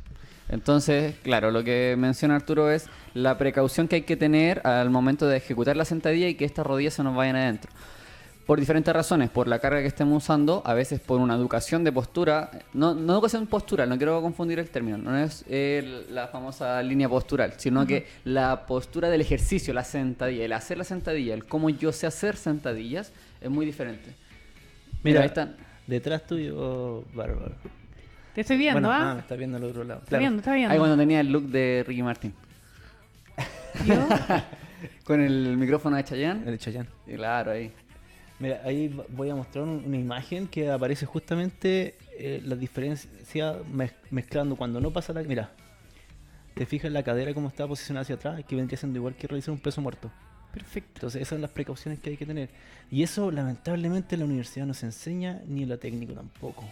S3: Entonces, claro, lo que menciona Arturo es la precaución que hay que tener al momento de ejecutar la sentadilla y que estas rodillas se nos vayan adentro. Por diferentes razones, por la carga que estemos usando, a veces por una educación de postura, no educación postural, no quiero confundir el término, no es la famosa línea postural, sino que la postura del ejercicio, la sentadilla, el hacer la sentadilla, el cómo yo sé hacer sentadillas, es muy diferente. Mira, ahí están.
S5: Detrás tuyo, bárbaro.
S2: Te estoy viendo,
S5: Bueno,
S2: ¿ah?
S5: me está viendo al otro lado.
S2: Está viendo, está viendo.
S3: Ahí cuando tenía el look de Ricky Martin.
S2: ¿Yo?
S3: Con el micrófono de Chayanne.
S5: El Chayanne.
S3: Y claro, ahí.
S5: Mira, ahí voy a mostrar una imagen que aparece justamente la diferencia mezclando cuando no pasa la... Mira, te fijas en la cadera cómo está posicionada hacia atrás, que vendría siendo igual que realizar un peso muerto.
S2: Perfecto.
S5: Entonces esas son las precauciones que hay que tener. Y eso lamentablemente en la universidad no se enseña, ni en la técnica tampoco.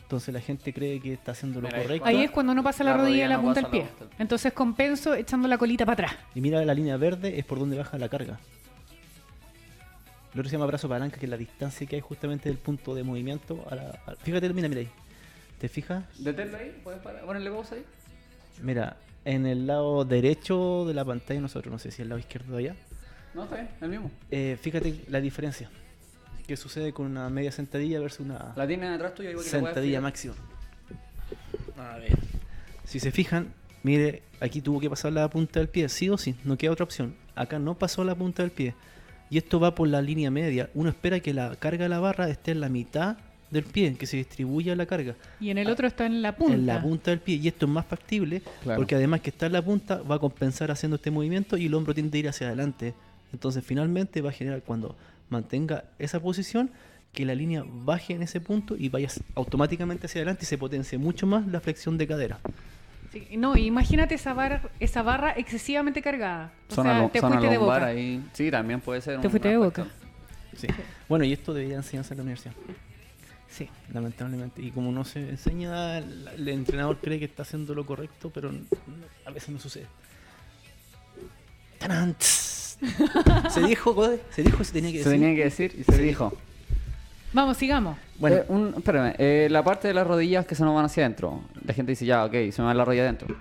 S5: Entonces la gente cree que está haciendo lo
S3: Mira, ahí
S5: correcto.
S2: Ahí es cuando no pasa la rodilla a la
S3: no
S2: punta
S3: pasa
S2: del
S3: la
S2: pie.
S3: punta del pie.
S2: Entonces compenso echando la colita para atrás.
S5: Y mira la línea verde, es por donde baja la carga. Lo otro se llama brazo palanca, que es la distancia que hay justamente del punto de movimiento fíjate, mira ahí. ¿Te fijas?
S3: Deténlo ahí, ¿puedes ponerle pausa ahí?
S5: Mira, en el lado derecho de la pantalla nosotros, no sé si el lado izquierdo de allá.
S3: No, está bien, el mismo.
S5: Fíjate la diferencia que sucede con una media sentadilla versus una
S3: La tiene detrás tuya, igual que la puedes
S5: sentadilla
S3: fijar.
S5: máxima. A ver. Si se fijan, mire, aquí tuvo que pasar la punta del pie, sí o sí, no queda otra opción. Acá no pasó la punta del pie. Y esto va por la línea media. Uno espera que la carga de la barra esté en la mitad del pie, que se distribuya la carga.
S2: Y en el otro está en la punta.
S5: En la punta del pie. Y esto es más factible
S3: Claro.
S5: porque además que está en la punta va a compensar haciendo este movimiento y el hombro tiende a ir hacia adelante. Entonces finalmente va a generar cuando mantenga esa posición que la línea baje en ese punto y vaya automáticamente hacia adelante y se potencie mucho más la flexión de cadera.
S2: Sí, no, imagínate esa barra excesivamente cargada. O sea, te
S3: zona
S2: fuiste de
S3: lumbar
S2: boca.
S3: ahí. Sí, también puede ser
S2: Te fuiste de boca.
S5: Sí. Bueno, y esto debería enseñarse en la universidad.
S2: Sí.
S5: Lamentablemente. Y como no se enseña, el entrenador cree que está haciendo lo correcto, pero a veces no sucede. ¡Tarán! Se dijo, Code, se dijo, se tenía que
S3: Se
S5: decir.
S3: tenía que decir y se dijo.
S2: Vamos, sigamos.
S5: Bueno,
S3: Espérame, la parte de las rodillas que se nos van hacia adentro. La gente dice, ya, ok, se me va la rodilla adentro.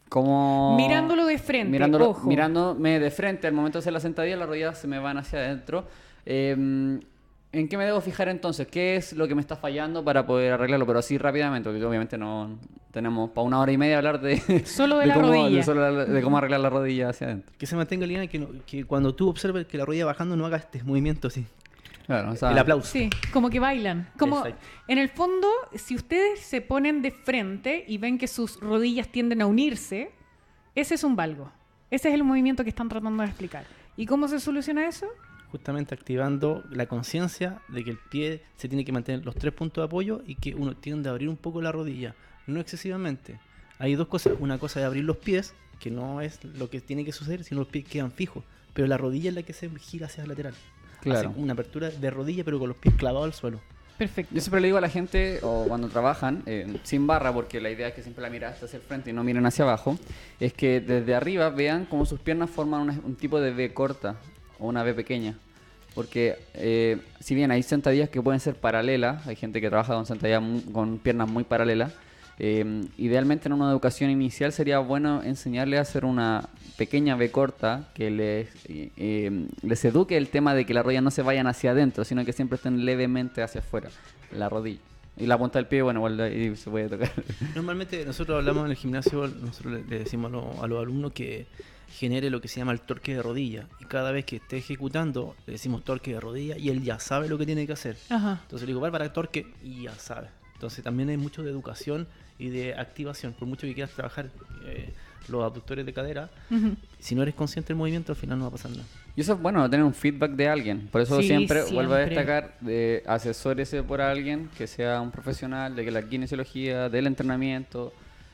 S3: ¿Cómo?
S2: Mirándolo de frente, ojo.
S3: Mirándome de frente al momento de hacer la sentadilla, las rodillas se me van hacia adentro. ¿En qué me debo fijar entonces? ¿Qué es lo que me está fallando para poder arreglarlo? Pero así rápidamente, porque obviamente no tenemos para 1 hora y media hablar de,
S2: Solo de la rodilla.
S3: de cómo arreglar la rodilla hacia adentro.
S5: que se mantenga en línea y que cuando tú observes que la rodilla bajando no haga este movimiento así.
S3: Claro, o sea,
S5: El aplauso.
S2: Sí, como que bailan. Como
S5: Exacto.
S2: en el fondo, si ustedes se ponen de frente y ven que sus rodillas tienden a unirse, ese es un valgo. Ese es el movimiento que están tratando de explicar. ¿Y cómo se soluciona eso?
S5: Justamente activando la conciencia de que el pie se tiene que mantener los 3 puntos de apoyo y que uno tiende a abrir un poco la rodilla, no excesivamente. Hay dos cosas, una cosa es abrir los pies, que no es lo que tiene que suceder, sino los pies quedan fijos, pero la rodilla es la que se gira hacia el lateral.
S3: Claro.
S5: Hace una apertura de rodilla pero con los pies clavados al suelo.
S2: Perfecto.
S3: Yo siempre le digo a la gente, o cuando trabajan, sin barra, porque la idea es que siempre la mirada esté hacia el frente y no miren hacia abajo, es que desde arriba vean cómo sus piernas forman un tipo de V corta o una V pequeña. Porque si bien hay sentadillas que pueden ser paralelas, hay gente que trabaja con sentadillas con piernas muy paralelas, idealmente en una educación inicial sería bueno enseñarle a hacer una pequeña V corta que les eduque el tema de que las rodillas no se vayan hacia adentro, sino que siempre estén levemente hacia afuera, la rodilla. Y la punta del pie, bueno, igual ahí se puede tocar.
S5: Normalmente nosotros hablamos en el gimnasio, nosotros le decimos a los alumnos que genere lo que se llama el torque de rodilla. Y cada vez que esté ejecutando, le decimos torque de rodilla y él ya sabe lo que tiene que hacer.
S2: Ajá.
S5: Entonces le digo, para torque y ya sabe. Entonces también hay mucho de educación y de activación. Por mucho que quieras trabajar los abductores de cadera, si no eres consciente del movimiento, al final no va a pasar nada.
S3: Y eso es bueno, tener un feedback de alguien. Por eso
S2: Sí,
S3: siempre vuelvo a
S2: siempre.
S3: destacar, asesórese por alguien que sea un profesional de que la kinesiología, del entrenamiento,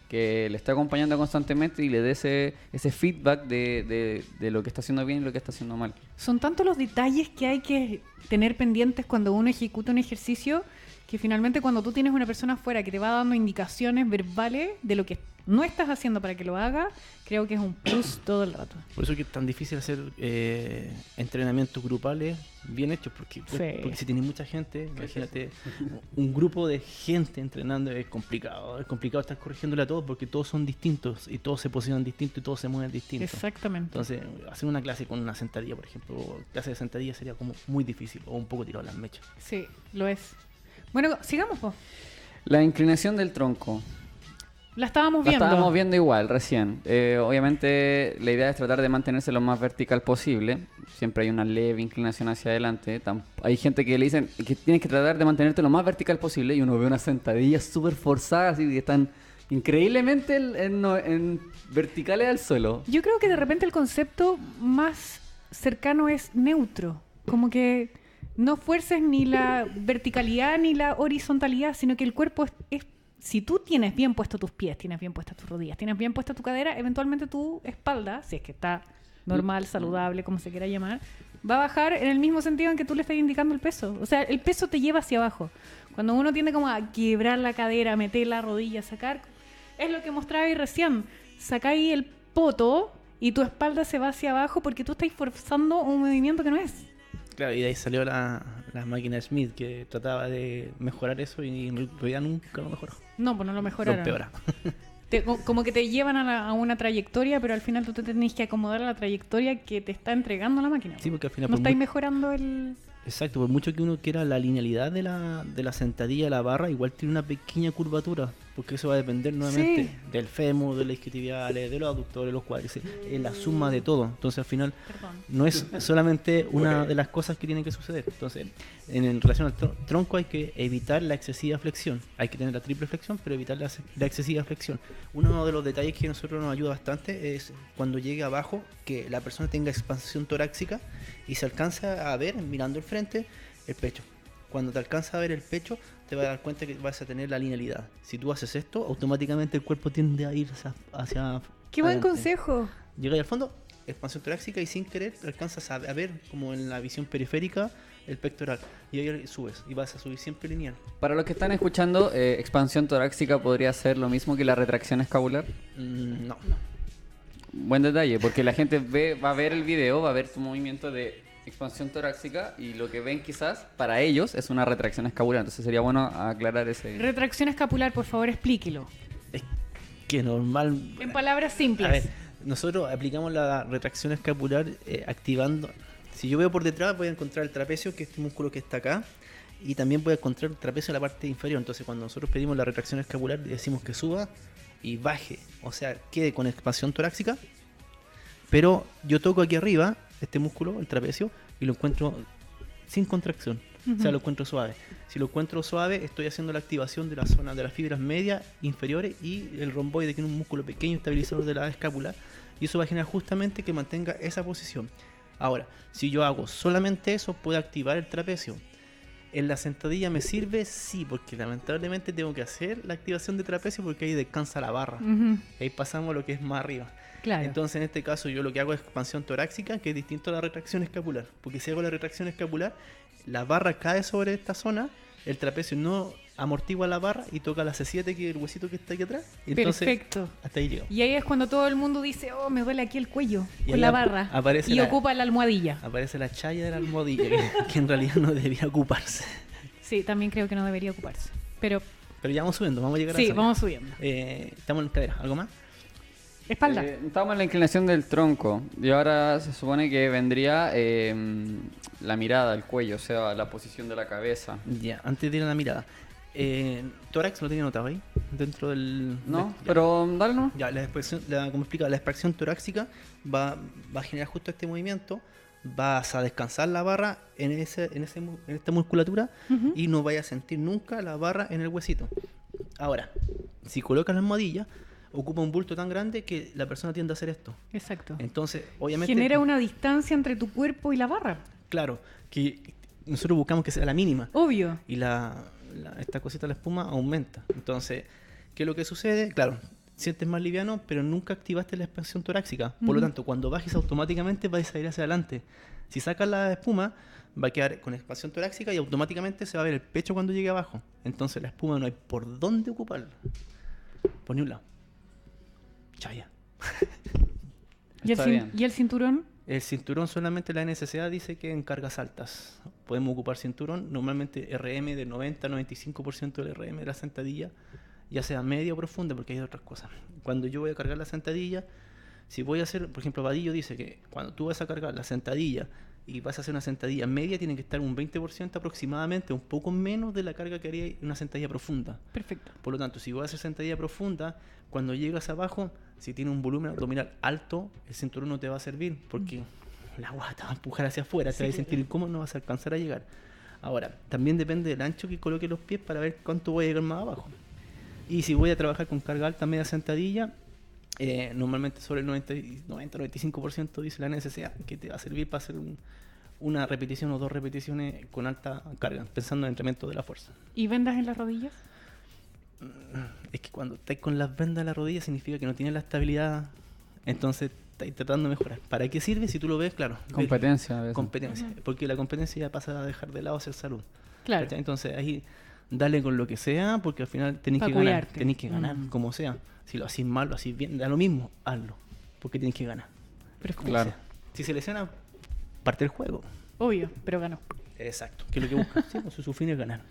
S3: que le esté acompañando constantemente y le dé ese feedback de lo que está haciendo bien y lo que está haciendo mal.
S2: Son tantos los detalles que hay que tener pendientes cuando uno ejecuta un ejercicio que finalmente cuando tú tienes una persona afuera que te va dando indicaciones verbales de lo que no estás haciendo para que lo haga, creo que es un plus todo el rato.
S5: Por eso que es tan difícil hacer entrenamientos grupales bien hechos, porque si tienes mucha gente, imagínate, un grupo de gente entrenando es complicado estar corrigiéndole a todos porque todos son distintos y todos se posicionan distintos y todos se mueven distintos.
S2: Exactamente.
S5: Entonces, hacer una clase con una sentadilla, por ejemplo, clase de sentadilla sería como muy difícil o un poco tirado a las mechas.
S2: Sí, lo es. Bueno, sigamos, po.
S3: La inclinación del tronco.
S2: La estábamos
S3: La
S2: viendo.
S3: estábamos viendo igual recién. Obviamente la idea es tratar de mantenerse lo más vertical posible. Siempre hay una leve inclinación hacia adelante. Hay gente que le dicen que tienes que tratar de mantenerte lo más vertical posible y uno ve unas sentadillas súper forzadas y que están increíblemente en verticales al suelo.
S2: Yo creo que de repente el concepto más cercano es neutro. Como que no fuerces ni la verticalidad ni la horizontalidad, sino que el cuerpo es si tú tienes bien puestos tus pies, tienes bien puestas tus rodillas, tienes bien puesta tu cadera, eventualmente tu espalda, si es que está normal, saludable, como se quiera llamar, va a bajar en el mismo sentido en que tú le estás indicando el peso. O sea, el peso te lleva hacia abajo. Cuando uno tiende como a quebrar la cadera, meter la rodilla, sacar, es lo que mostraba ahí recién. Sacáis el poto y tu espalda se va hacia abajo porque tú estás forzando un movimiento que no es.
S5: Claro, y de ahí salió la máquina Smith que trataba de mejorar eso y en realidad nunca lo mejoró.
S2: No, pues no lo
S5: Lo
S2: mejoraron.
S5: empeora.
S2: Como que te llevan a una trayectoria, pero al final tú te tenés que acomodar a la trayectoria que te está entregando la máquina.
S5: Sí, porque al final
S2: No
S5: por
S2: estáis
S5: mu-
S2: mejorando el...
S5: Exacto, por mucho que uno quiera la linealidad de la sentadilla, la barra, igual tiene una pequeña curvatura. porque eso va a depender nuevamente
S2: Sí.
S5: del fémur, de las isquiotibiales, de los aductores, los cuádriceps, es la suma de todo. Entonces al final
S2: Perdón.
S5: no es solamente una de las cosas que tienen que suceder. Entonces, en relación al tronco hay que evitar la excesiva flexión. Hay que tener la triple flexión, pero evitar la excesiva flexión. Uno de los detalles que a nosotros nos ayuda bastante es cuando llegue abajo, que la persona tenga expansión torácica y se alcanza a ver, mirando el frente, el pecho. Cuando te alcanza a ver el pecho, te vas a dar cuenta que vas a tener la linealidad. Si tú haces esto, automáticamente el cuerpo tiende a ir hacia
S2: Qué buen
S5: adelante.
S2: consejo.
S5: Llegas al fondo, expansión torácica y sin querer alcanzas a ver como en la visión periférica el pectoral. Y ahí subes y vas a subir siempre lineal.
S3: Para los que están escuchando, expansión torácica podría ser lo mismo que la retracción escapular.
S5: No.
S3: Buen detalle, porque la gente va a ver el video, va a ver tu movimiento de expansión torácica y lo que ven quizás para ellos es una retracción escapular. Entonces sería bueno aclarar ese...
S2: Retracción escapular, por favor, explíquelo.
S5: Es que normal.
S2: En palabras simples.
S5: A ver, nosotros aplicamos la retracción escapular activando. Si yo veo por detrás, voy a encontrar el trapecio, que es este músculo que está acá. Y también voy a encontrar el trapecio en la parte inferior. Entonces, cuando nosotros pedimos la retracción escapular, decimos que suba y baje. O sea, quede con expansión torácica. Pero yo toco aquí arriba, este músculo, el trapecio, y lo encuentro sin contracción. O sea, lo encuentro suave. Si lo encuentro suave, estoy haciendo la activación de la zona de las fibras medias, inferiores y el romboide, que es un músculo pequeño estabilizador de la escápula. Y eso va a generar justamente que mantenga esa posición. Ahora, si yo hago solamente eso, puedo activar el trapecio. ¿En la sentadilla me sirve? Sí, porque lamentablemente tengo que hacer la activación de trapecio porque ahí descansa la barra.
S2: Ujú.
S5: Ahí pasamos a lo que es más arriba.
S2: Claro.
S5: Entonces, en este caso, yo lo que hago es expansión torácica, que es distinto a la retracción escapular. Porque si hago la retracción escapular, la barra cae sobre esta zona, el trapecio no amortigua la barra y toca la C7, que es el huesito que está aquí atrás. Y entonces,
S2: Perfecto.
S5: hasta ahí llego.
S2: Y ahí es cuando todo el mundo dice, oh, me duele aquí el cuello
S5: Y
S2: con
S5: ahí
S2: la barra.
S5: aparece
S2: Y
S5: la-
S2: ocupa la almohadilla.
S5: Aparece la chaya de la almohadilla, que en realidad no debería ocuparse.
S2: Sí, también creo que no debería ocuparse. Pero
S5: Pero ya vamos subiendo, vamos a llegar a
S2: sí,
S5: esa.
S2: vamos subiendo.
S5: Estamos en cadera, ¿algo más?
S2: Espalda.
S3: Estamos en la inclinación del tronco y ahora se supone que vendría la mirada, el cuello, o sea, la posición de la cabeza.
S5: Ya, antes de ir a la mirada. Tórax lo tenía anotado ahí, dentro del...
S3: ¿No?
S5: ya.
S3: Pero dale, ¿no?
S5: Ya, como explica, la expansión torácica va a generar justo este movimiento. Vas a descansar la barra en esta musculatura y no vayas a sentir nunca la barra en el huesito. Ahora, si colocas la almohadilla, ocupa un bulto tan grande que la persona tiende a hacer esto.
S2: Exacto.
S5: Entonces, obviamente...
S2: Genera una distancia entre tu cuerpo y la barra.
S5: Claro, que nosotros buscamos que sea la mínima.
S2: Obvio.
S5: Y esta cosita, la espuma, aumenta. Entonces, ¿qué es lo que sucede? Claro, sientes más liviano, pero nunca activaste la expansión torácica. Por lo tanto, cuando bajes automáticamente vas a ir hacia adelante. Si sacas la espuma, va a quedar con expansión torácica y automáticamente se va a ver el pecho cuando llegue abajo. Entonces la espuma no hay por dónde ocuparla. Por ni un lado. Chaya.
S3: Está bien.
S2: ¿Y el cinturón?
S5: El cinturón solamente la NSCA dice que en cargas altas. Podemos ocupar cinturón, normalmente RM del 90-95% del RM de la sentadilla, ya sea media o profunda, porque hay otras cosas. Cuando yo voy a cargar la sentadilla, si voy a hacer, por ejemplo, Vadillo dice que cuando tú vas a cargar la sentadilla y vas a hacer una sentadilla media, tiene que estar un 20% aproximadamente, un poco menos de la carga que haría una sentadilla profunda.
S2: Perfecto.
S5: Por lo tanto, si voy a hacer sentadilla profunda, cuando llegas abajo, si tiene un volumen abdominal alto, el cinturón no te va a servir porque la guata va a empujar hacia afuera, te vas a sentir incómodo, no vas a alcanzar a llegar. Ahora, también depende del ancho que coloque los pies para ver cuánto voy a llegar más abajo. Y si voy a trabajar con carga alta media sentadilla, normalmente sobre el 90-95% dice la NSCA que te va a servir para hacer una repetición o dos repeticiones con alta carga, pensando en el entrenamiento de la fuerza.
S2: ¿Y vendas en las rodillas?
S5: Es que cuando estás con las vendas en la rodilla significa que no tienes la estabilidad, entonces estás tratando de mejorar. ¿Para qué sirve? Si tú lo ves, claro.
S3: Competencia a veces.
S5: Competencia, porque la competencia ya pasa a dejar de lado hacer salud.
S2: Claro.
S5: ¿Cachai? Entonces ahí dale con lo que sea, porque al final tenéis
S2: Pa'
S5: que ganar.
S2: cuidarte.
S5: Tenéis que ganar,
S2: Mm.
S5: como sea. Si lo hacís mal, lo hacís bien, da lo mismo, hazlo. Porque tenéis que ganar.
S2: Pero
S5: Como
S3: Claro.
S5: sea. Si se lesiona, parte el juego.
S2: obvio, pero ganó.
S5: Exacto. Que es lo que busca. Sí, pues, su fin es ganar.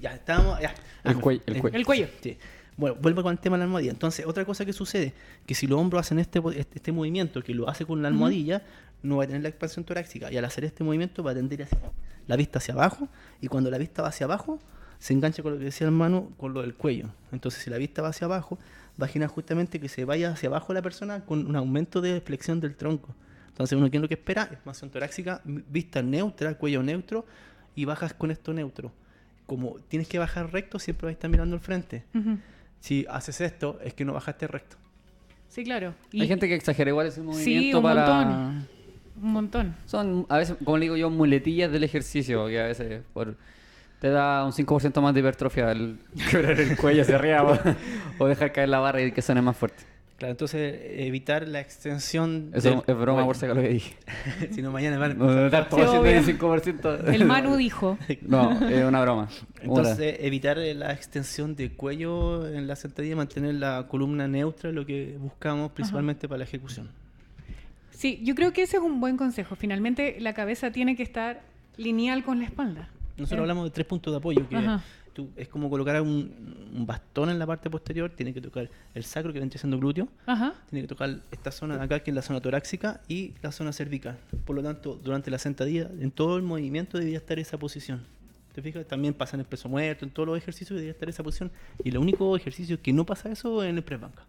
S5: Ya estamos. Ya.
S3: El cuello.
S2: El cuello.
S5: Sí. Bueno, vuelvo con el tema de la almohadilla. Entonces, otra cosa que sucede, que si los hombros hacen este movimiento, que lo hace con la almohadilla, no va a tener la expansión torácica. Y al hacer este movimiento va a tender hacia la vista hacia abajo. Y cuando la vista va hacia abajo, se engancha con lo que decía el Manu, con lo del cuello. Entonces, si la vista va hacia abajo, va a generar justamente que se vaya hacia abajo la persona con un aumento de flexión del tronco. Entonces, uno que lo que espera, expansión torácica, vista neutra, cuello neutro, y bajas con esto neutro. Como tienes que bajar recto, siempre vas a estar mirando al frente.
S2: Ujú.
S5: Si haces esto, es que no bajaste recto.
S2: Sí, claro.
S3: Hay gente que exagera igual ese movimiento
S2: Sí, un
S3: para...
S2: montón. Un montón.
S3: Son, a veces, como le digo yo, muletillas del ejercicio, que a veces te da un 5% más de hipertrofia el quebrar el cuello hacia arriba o dejar caer la barra y que suene más fuerte.
S5: Claro, entonces evitar la extensión.
S3: Eso
S5: del
S3: es broma
S5: cuello.
S3: por si acaso lo que dije.
S5: Si no, mañana van a
S3: No,
S5: empezar.
S3: estar todo
S2: obvio.
S3: haciendo el 5%.
S2: El Manu dijo.
S3: No, es una broma.
S5: Entonces, evitar la extensión de cuello en la sentadilla, mantener la columna neutra, lo que buscamos principalmente para la ejecución.
S2: Sí, yo creo que ese es un buen consejo. Finalmente, la cabeza tiene que estar lineal con la espalda.
S5: Nosotros hablamos de 3 puntos de apoyo, que
S2: Ajá.
S5: es como colocar un bastón en la parte posterior, tiene que tocar el sacro, que vendría siendo glúteo,
S2: Ajá.
S5: tiene que tocar esta zona de acá, que es la zona torácica, y la zona cervical. Por lo tanto, durante la sentadilla, en todo el movimiento debería estar esa posición. ¿Te fijas? También pasa en el peso muerto, en todos los ejercicios debería estar esa posición. Y el único ejercicio que no pasa eso es en el press banca,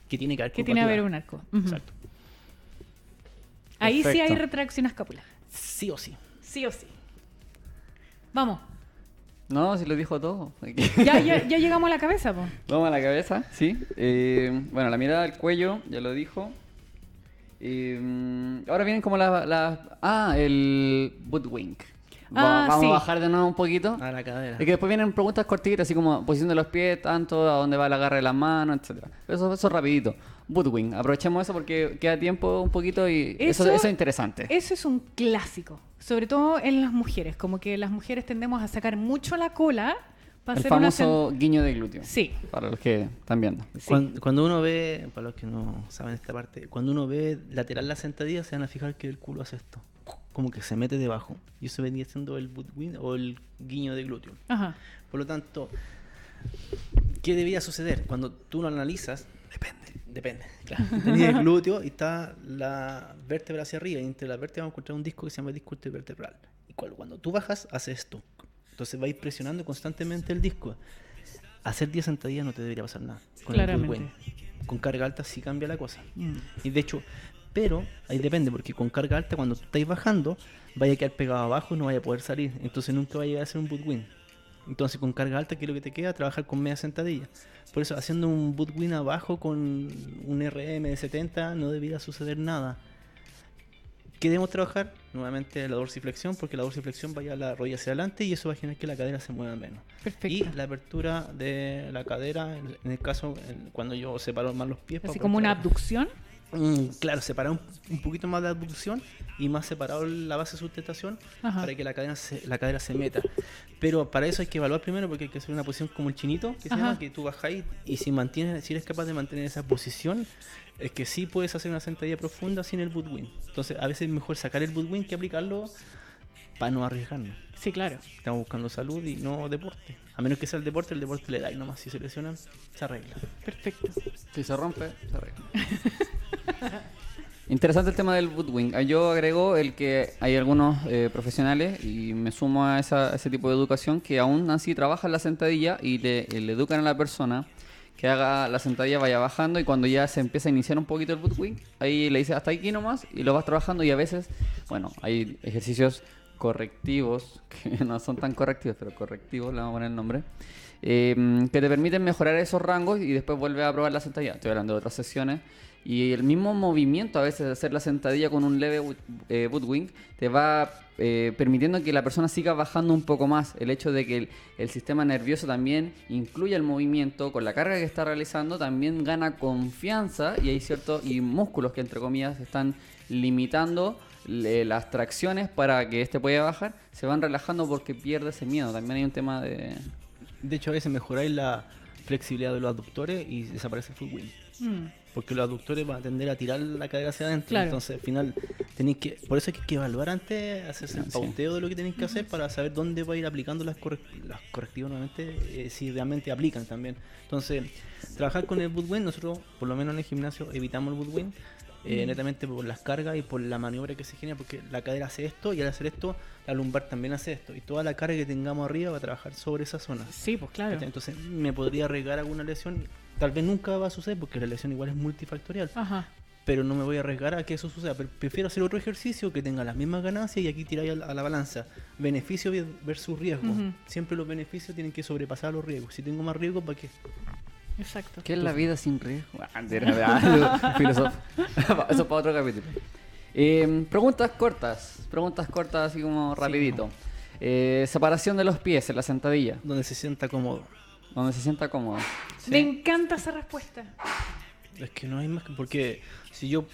S5: que tiene que haber
S2: Que tiene que haber
S5: curvatura.
S2: un arco. Ujú.
S5: Exacto.
S2: Ahí sí hay
S3: Perfecto.
S2: retracción escapular.
S5: Sí o sí.
S2: Sí o sí. Vamos.
S3: No, si lo dijo todo.
S2: Ya llegamos a la cabeza, po.
S3: Vamos a la cabeza, sí. Bueno, la mirada al cuello, ya lo dijo. Ahora vienen como el boot wink. Vamos
S2: sí.
S3: a bajar de nuevo un poquito.
S5: A la cadera.
S3: Es que después vienen preguntas cortitas, así como posición de los pies, tanto, a dónde va el agarre de las manos, etcétera. Eso rapidito. Bootwing, aprovechemos eso porque queda tiempo un poquito y eso es interesante.
S2: Eso es un clásico, sobre todo en las mujeres, como que las mujeres tendemos a sacar mucho la cola para
S3: El
S2: hacer una
S3: famoso guiño de glúteo.
S2: Sí.
S3: Para los que están viendo.
S2: Sí.
S5: Cuando uno ve, para los que no saben esta parte, cuando uno ve lateral la sentadilla, se van a fijar que el culo hace esto. Como que se mete debajo. Y eso venía siendo el boot wing o el guiño de glúteo.
S2: Ajá.
S5: Por lo tanto, ¿qué debía suceder? Cuando tú lo analizas, depende. Claro. Tenía el glúteo y está la vértebra hacia arriba. Y entre las vértebras vamos a encontrar un disco que se llama disco intervertebral. Y cuando tú bajas, hace esto. Entonces va a ir presionando constantemente el disco. Hacer 10 sentadillas no te debería pasar nada. Con el
S2: Claramente.
S5: boot wing. Con carga alta sí cambia la cosa. Y de hecho, pero ahí depende, porque con carga alta, cuando tú estáis bajando, vaya a quedar pegado abajo y no vaya a poder salir. Entonces nunca va a llegar a ser un boot wing. Entonces con carga alta, ¿qué es lo que te queda? Trabajar con media sentadilla. Por eso haciendo un boot wing abajo con un RM de 70 no debería suceder nada. ¿Qué debemos trabajar? Nuevamente la dorsiflexión, porque la dorsiflexión va a llevar la rodilla hacia adelante y eso va a generar que la cadera se mueva menos.
S2: Perfecto.
S5: Y la apertura de la cadera, en el caso, cuando yo separo más los pies.
S2: Así
S5: para
S2: como una
S5: poder-
S2: abducción.
S5: Claro, separar un poquito más de abducción y más separado la base de sustentación
S2: Ajá.
S5: para que la cadera se meta. Pero para eso hay que evaluar primero porque hay que hacer una posición como el chinito, que se
S2: Ajá.
S5: llama, que tú bajáis y si eres capaz de mantener esa posición, es que sí puedes hacer una sentadilla profunda sin el boot wing. Entonces a veces es mejor sacar el boot wing que aplicarlo para no arriesgarnos.
S2: Sí, claro.
S5: Estamos buscando salud y no deporte. A menos que sea el deporte le da y nomás. Si se lesionan, se arregla.
S2: Perfecto.
S3: Si se rompe, se arregla. Interesante el tema del bootwing. Yo agrego el que hay algunos profesionales, y me sumo a ese tipo de educación, que aún así trabajan la sentadilla y le educan a la persona que haga la sentadilla, vaya bajando, y cuando ya se empieza a iniciar un poquito el bootwing, ahí le dices hasta aquí nomás y lo vas trabajando. Y a veces, bueno, hay ejercicios correctivos, que no son tan correctivos, pero correctivos, le vamos a poner el nombre, que te permiten mejorar esos rangos y después vuelves a probar la sentadilla. Estoy hablando de otras sesiones. Y el mismo movimiento a veces de hacer la sentadilla con un leve boot wing te va permitiendo que la persona siga bajando un poco más. El hecho de que el sistema nervioso también incluya el movimiento con la carga que está realizando, también gana confianza, y hay ciertos músculos que entre comillas están limitando las tracciones para que este pueda bajar, se van relajando porque pierde ese miedo. También hay un tema de...
S5: De hecho, a veces mejoráis la flexibilidad de los aductores y desaparece el full wing. Porque los aductores van a tender a tirar la cadera hacia adentro.
S2: Claro.
S5: Entonces, al final, por eso hay que evaluar antes, hacerse el
S3: Sí.
S5: pauteo de lo que tenéis que hacer para saber dónde va a ir aplicando las correctivos nuevamente, si realmente aplican también. Entonces, trabajar con el boot wing, nosotros, por lo menos en el gimnasio, evitamos el boot wing. netamente por las cargas y por la maniobra que se genera, porque la cadera hace esto y al hacer esto, la lumbar también hace esto. Y toda la carga que tengamos arriba va a trabajar sobre esa zona.
S2: Sí, pues claro.
S5: ¿Cachai? Entonces me podría arriesgar alguna lesión. Tal vez nunca va a suceder porque la lesión igual es multifactorial.
S2: Ajá.
S5: Pero no me voy a arriesgar a que eso suceda. Prefiero hacer otro ejercicio que tenga las mismas ganancias y aquí tiráis a la balanza. Beneficio versus riesgo.
S2: Ujú.
S5: Siempre los beneficios tienen que sobrepasar los riesgos. Si tengo más riesgo, ¿para qué?
S2: Exacto.
S3: ¿Qué es la vida sin riesgo? Filósofo. Eso es para otro capítulo. Preguntas cortas, así como rapidito. Separación de los pies en la sentadilla,
S5: Donde se sienta cómodo.
S3: donde se sienta cómodo.
S5: ¿Sí?
S2: Me encanta esa respuesta.
S5: Es que no hay más que... Porque si yo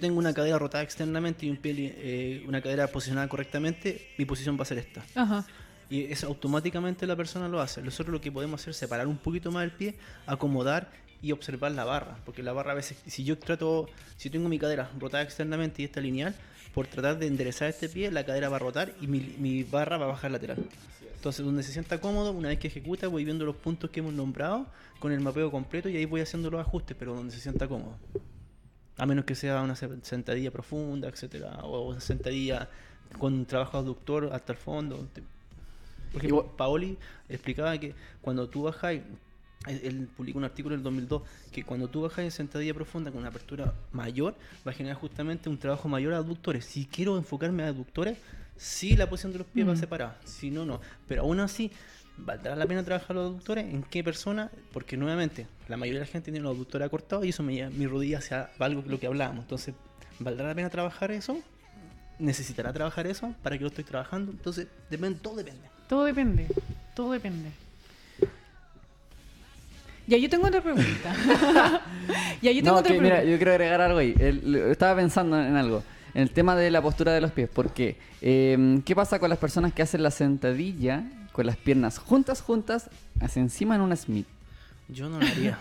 S5: tengo una cadera rotada externamente y un pie, una cadera posicionada correctamente, mi posición va a ser esta.
S2: Ajá.
S5: Y eso automáticamente la persona lo hace. Nosotros lo que podemos hacer es separar un poquito más el pie, acomodar y observar la barra. Porque la barra a veces, si tengo mi cadera rotada externamente y esta lineal, por tratar de enderezar este pie, la cadera va a rotar y mi barra va a bajar lateral. Entonces, donde se sienta cómodo, una vez que ejecuta, voy viendo los puntos que hemos nombrado con el mapeo completo y ahí voy haciendo los ajustes, pero donde se sienta cómodo. A menos que sea una sentadilla profunda, etcétera, o una sentadilla con trabajo abductor hasta el fondo. Por ejemplo, Paoli explicaba que cuando tú bajas, él publicó un artículo en el 2002, que cuando tú bajas en sentadilla profunda con una apertura mayor, va a generar justamente un trabajo mayor a abductores. Si quiero enfocarme a abductores, sí la posición de los pies va separada, si no, no. Pero aún así, ¿valdrá la pena trabajar los abductores? ¿En qué persona? Porque nuevamente, la mayoría de la gente tiene los abductores acortados y eso me lleva mi rodilla hacia algo que lo que hablábamos. Entonces, ¿valdrá la pena trabajar eso? ¿Necesitará trabajar eso? ¿Para qué lo estoy trabajando? Entonces, todo depende.
S2: Todo depende. Todo depende. Ya, yo tengo otra pregunta.
S3: Mira, yo quiero agregar algo ahí. Estaba pensando en algo. En el tema de la postura de los pies. Porque, ¿qué pasa con las personas que hacen la sentadilla con las piernas juntas, hacia encima en una Smith?
S5: Yo no lo haría.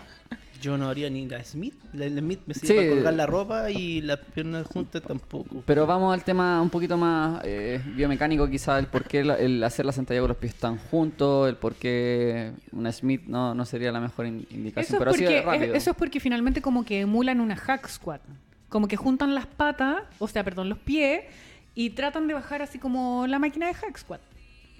S5: Yo no haría ni la Smith. La Smith me sirve para colgar la ropa y las piernas juntas tampoco.
S3: Pero vamos al tema un poquito más biomecánico, quizá el por qué el hacer la sentadilla con los pies tan juntos, el por qué una Smith no sería la mejor indicación. Pero así de rápido.
S2: Eso es porque finalmente como que emulan una hack squat. Como que juntan las patas, los pies, y tratan de bajar así como la máquina de hack squat.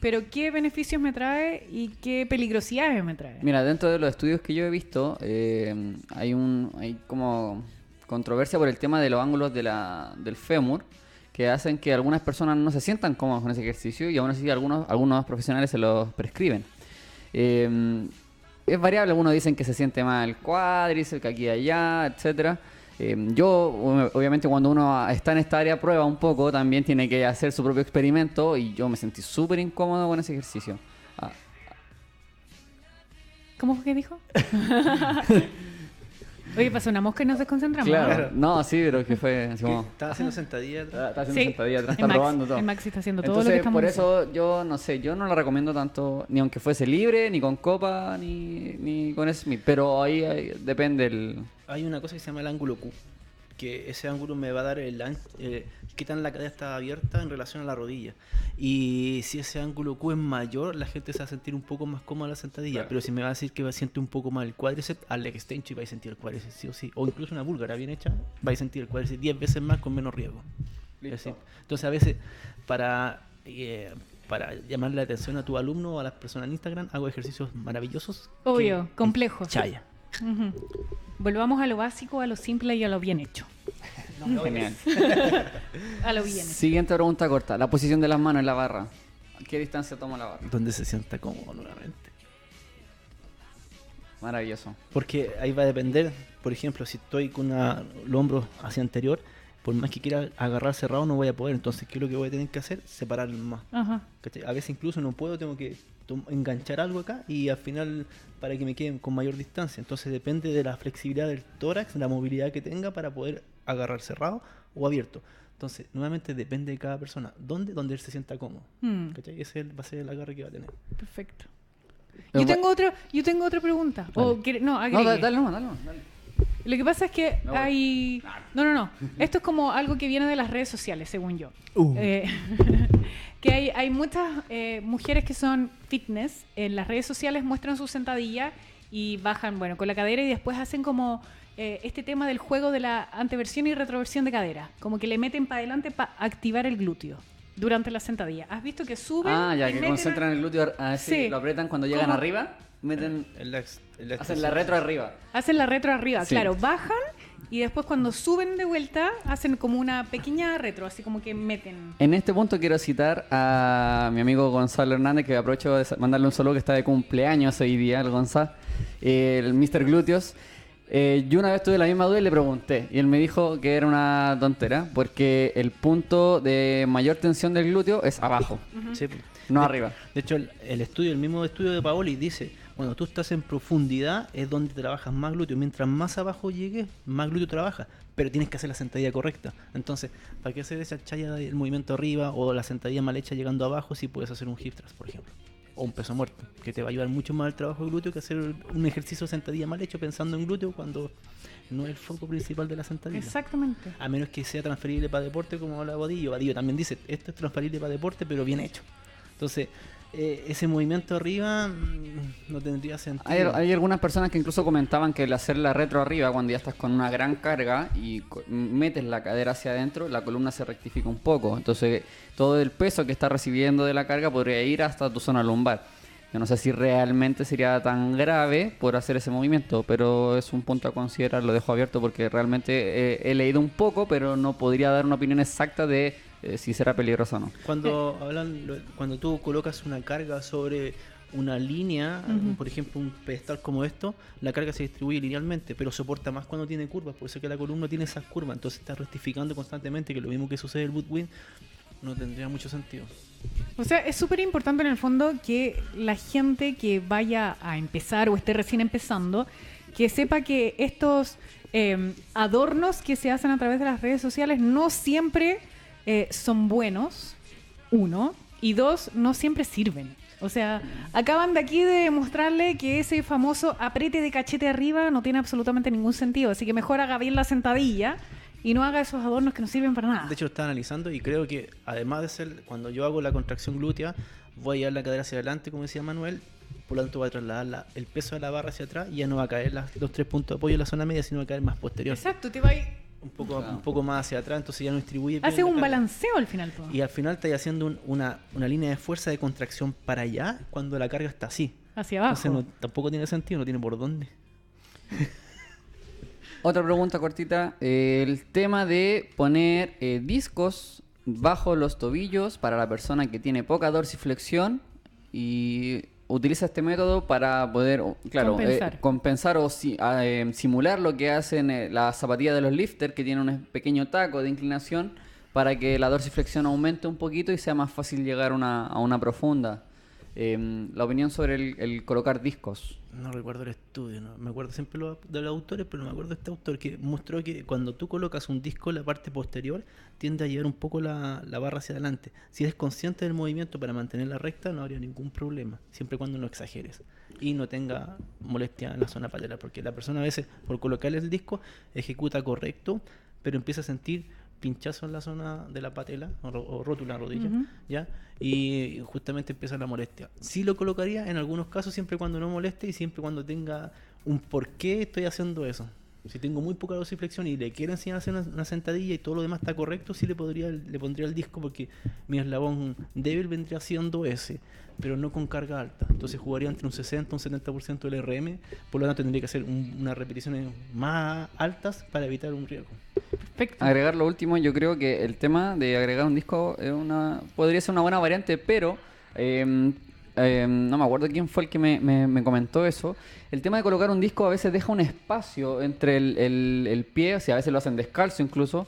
S2: Pero ¿qué beneficios me trae y qué peligrosidades me trae?
S3: Mira, dentro de los estudios que yo he visto, hay como controversia por el tema de los ángulos del fémur, que hacen que algunas personas no se sientan cómodos con ese ejercicio y aún así algunos profesionales se los prescriben. Es variable, algunos dicen que se siente mal el cuádriceps, que aquí y allá, etcétera. Yo, obviamente, cuando uno está en esta área, prueba un poco, también tiene que hacer su propio experimento y yo me sentí súper incómodo con ese ejercicio.
S2: ¿Cómo fue que dijo? Oye, pasó una mosca y nos desconcentramos.
S3: Claro, no, sí, pero que fue así como...
S5: ¿Estás haciendo sentadilla atrás?
S3: Está haciendo sentadilla atrás, está robando todo.
S2: El Maxi está haciendo todo
S3: Entonces,
S2: lo que estamos
S3: por
S2: haciendo.
S3: eso yo no sé, yo no la recomiendo tanto, ni aunque fuese libre, ni con copa, ni con Smith. Pero ahí depende el...
S5: Hay una cosa que se llama el ángulo Q, que ese ángulo me va a dar qué tan la cadera está abierta en relación a la rodilla. Y si ese ángulo Q es mayor, la gente se va a sentir un poco más cómoda en la sentadilla. Claro. Pero si me va a decir que va a sentir un poco más el cuádriceps, al leg extension va a sentir el cuádriceps sí o sí. O incluso una búlgara bien hecha, va a sentir el cuádriceps 10 veces más con menos riesgo. Entonces a veces para llamar la atención a tu alumno o a las personas en Instagram, hago ejercicios maravillosos.
S2: Obvio, complejos.
S5: Chaya.
S2: Uh-huh. Volvamos a lo básico, a lo simple y a lo bien hecho.
S3: Genial.
S2: A lo bien hecho.
S3: Siguiente pregunta corta. La posición de las manos en la barra. ¿A qué distancia toma la barra?
S5: Donde se sienta cómodo nuevamente.
S3: Maravilloso.
S5: Porque ahí va a depender, por ejemplo, si estoy con los hombros hacia anterior, por más que quiera agarrar cerrado no voy a poder. Entonces, ¿qué es lo que voy a tener que hacer? Separar más.
S2: Ajá.
S5: A veces incluso no puedo, tengo que enganchar algo acá y al final para que me queden con mayor distancia. Entonces depende de la flexibilidad del tórax, la movilidad que tenga para poder agarrar cerrado o abierto. Entonces, nuevamente depende de cada persona. Donde él se sienta cómodo. Ese va a ser el agarre que va a tener.
S2: Perfecto. Yo tengo otra pregunta.
S3: Vale. Dale nomás.
S2: Lo que pasa es que hay... No. Esto es como algo que viene de las redes sociales, según yo. Que hay muchas mujeres que son fitness. En las redes sociales muestran su sentadilla y bajan, con la cadera y después hacen como este tema del juego de la anteversión y retroversión de cadera. Como que le meten para adelante para activar el glúteo durante la sentadilla. ¿Has visto que suben?
S3: Ya
S2: y
S3: que
S2: meten
S3: concentran el glúteo,
S2: Sí.
S3: lo aprietan cuando llegan
S2: ¿Cómo?
S3: arriba, meten,
S5: El
S3: hacen la retro arriba.
S2: Hacen la retro arriba,
S3: Sí.
S2: claro, bajan y después cuando suben de vuelta hacen como una pequeña retro, así como que meten.
S3: En este punto quiero citar a mi amigo Gonzalo Hernández, que aprovecho de mandarle un saludo, que está de cumpleaños hoy día, el Gonzalo, el Mr. Glúteos. Yo una vez tuve la misma duda y le pregunté, y él me dijo que era una tontera, porque el punto de mayor tensión del glúteo es abajo,
S5: Sí.
S3: no arriba.
S5: De hecho, el mismo estudio de Paoli dice, cuando tú estás en profundidad es donde trabajas más glúteo. Mientras más abajo llegues, más glúteo trabajas. Pero tienes que hacer la sentadilla correcta. Entonces, ¿para qué hacer esa chaya del movimiento arriba o la sentadilla mal hecha llegando abajo si puedes hacer un hip thrust, por ejemplo? O un peso muerto, que te va a ayudar mucho más al trabajo de glúteo que hacer un ejercicio de sentadilla mal hecho pensando en glúteo cuando no es el foco principal de la sentadilla.
S2: Exactamente.
S5: A menos que sea transferible para deporte, como habla Vadillo. Vadillo también dice, esto es transferible para deporte, pero bien hecho. Entonces, ese movimiento arriba no tendría sentido.
S3: Hay algunas personas que incluso comentaban que el hacer la retro arriba, cuando ya estás con una gran carga y metes la cadera hacia adentro, la columna se rectifica un poco. Entonces, todo el peso que estás recibiendo de la carga podría ir hasta tu zona lumbar. Yo no sé si realmente sería tan grave por hacer ese movimiento, pero es un punto a considerar, lo dejo abierto porque realmente he leído un poco, pero no podría dar una opinión exacta de si será peligroso o no.
S5: Cuando tú colocas una carga sobre una línea, por ejemplo un pedestal como esto, la carga se distribuye linealmente, pero soporta más cuando tiene curvas, por eso que la columna tiene esas curvas, entonces está rectificando constantemente, que lo mismo que sucede en el Woodwind no tendría mucho sentido.
S2: O sea, es súper importante en el fondo que la gente que vaya a empezar o esté recién empezando, que sepa que estos adornos que se hacen a través de las redes sociales no siempre son buenos, uno, y dos, no siempre sirven. O sea, acaban de aquí de mostrarle que ese famoso apriete de cachete arriba no tiene absolutamente ningún sentido, así que mejor haga bien la sentadilla y no haga esos adornos que no sirven para nada.
S5: De hecho, lo estaba analizando y creo que además de ser, cuando yo hago la contracción glútea, voy a llevar la cadera hacia adelante, como decía Manuel, por lo tanto voy a trasladar el peso de la barra hacia atrás y ya no va a caer los 3 puntos de apoyo en la zona media, sino va a caer más posterior.
S2: Exacto, te va a ir...
S5: Un poco más hacia atrás, entonces ya no distribuye bien
S2: Hace
S5: la
S2: un
S5: carga.
S2: balanceo al final. Po.
S5: Y al final estás haciendo una línea de fuerza de contracción para allá cuando la carga está así.
S2: Hacia abajo.
S5: Entonces tampoco tiene sentido, no tiene por dónde.
S3: Otra pregunta cortita, el tema de poner discos bajo los tobillos para la persona que tiene poca dorsiflexión y utiliza este método para poder, compensar o simular lo que hacen las zapatillas de los lifters, que tienen un pequeño taco de inclinación para que la dorsiflexión aumente un poquito y sea más fácil llegar a una profunda. La opinión sobre el colocar discos.
S5: No recuerdo el estudio, ¿no? Me acuerdo siempre de los autores, pero no me acuerdo de este autor que mostró que cuando tú colocas un disco en la parte posterior tiende a llevar un poco la barra hacia adelante. Si eres consciente del movimiento para mantenerla recta no habría ningún problema, siempre y cuando no exageres y no tenga molestia en la zona patelar, porque la persona a veces por colocarle el disco ejecuta correcto, pero empieza a sentir pinchazo en la zona de la patela o rótula, rodilla, ¿ya? Y justamente empieza la molestia. Sí lo colocaría en algunos casos, siempre y cuando no moleste y siempre cuando tenga un por qué estoy haciendo eso. Si tengo muy poca dorsiflexión y le quiero enseñar a hacer una sentadilla y todo lo demás está correcto, sí le pondría el disco, porque mi eslabón débil vendría siendo ese, pero no con carga alta. Entonces jugaría entre un 60 y un 70% del RM, por lo tanto tendría que hacer unas repeticiones más altas para evitar un riesgo.
S2: Perfecto.
S3: Agregar lo último, yo creo que el tema de agregar un disco podría ser una buena variante, pero no me acuerdo quién fue el que me comentó eso. El tema de colocar un disco a veces deja un espacio entre el pie, o sea, a veces lo hacen descalzo incluso,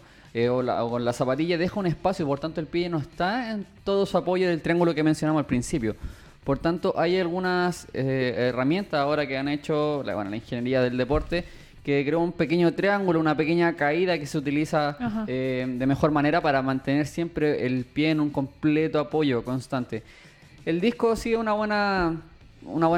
S3: o con la zapatilla, deja un espacio y por tanto el pie no está en todo su apoyo del triángulo que mencionamos al principio. Por tanto, hay algunas herramientas ahora que han hecho la ingeniería del deporte, que creó un pequeño triángulo, una pequeña caída que se utiliza de mejor manera para mantener siempre el pie en un completo apoyo constante. El disco sí es una buena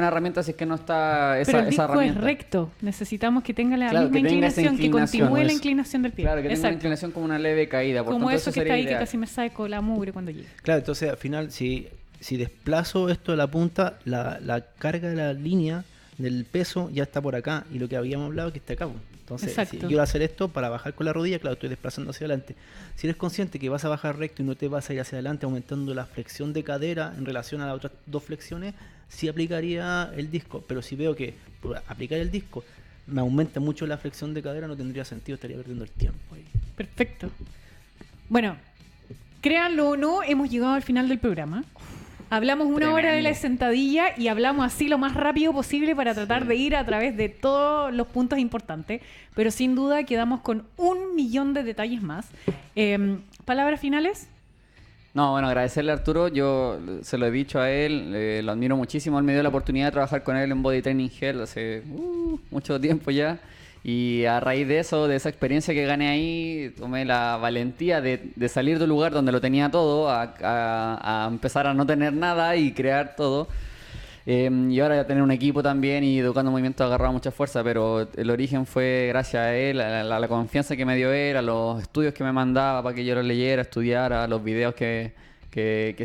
S3: herramienta si es que no está esa herramienta.
S2: Pero el disco es recto. Necesitamos que tenga la misma inclinación, que continúe la inclinación del pie.
S3: Claro, que tenga una inclinación como una leve caída.
S2: Como eso que está ahí que casi me saco la mugre cuando llega.
S5: Claro, entonces al final si desplazo esto de la punta, la carga de la línea del peso ya está por acá y lo que habíamos hablado que está acá. Entonces, si
S2: Exacto.
S5: yo quiero hacer esto para bajar con la rodilla, claro, estoy desplazando hacia adelante. Si eres consciente que vas a bajar recto y no te vas a ir hacia adelante aumentando la flexión de cadera en relación a las otras dos flexiones, sí aplicaría el disco. Pero si veo que por aplicar el disco me aumenta mucho la flexión de cadera, no tendría sentido, estaría perdiendo el tiempo ahí.
S2: Perfecto. Bueno, créanlo o no, hemos llegado al final del programa. Hablamos una hora de la
S3: Tremendo.
S2: sentadilla y hablamos así lo más rápido posible para tratar de ir a través de todos los puntos importantes. Pero sin duda quedamos con 1.000.000 de detalles más. ¿Palabras finales?
S3: No, bueno, agradecerle a Arturo, yo se lo he dicho a él, lo admiro muchísimo, él me dio la oportunidad de trabajar con él en Body Training Hell hace mucho tiempo ya, y a raíz de eso, de esa experiencia que gané ahí, tomé la valentía de salir de un lugar donde lo tenía todo, a empezar a no tener nada y crear todo. Y ahora ya tener un equipo también y Educando Movimiento ha agarrado mucha fuerza, pero el origen fue gracias a él, a la confianza que me dio él, a los estudios que me mandaba para que yo los leyera, estudiara, a los videos que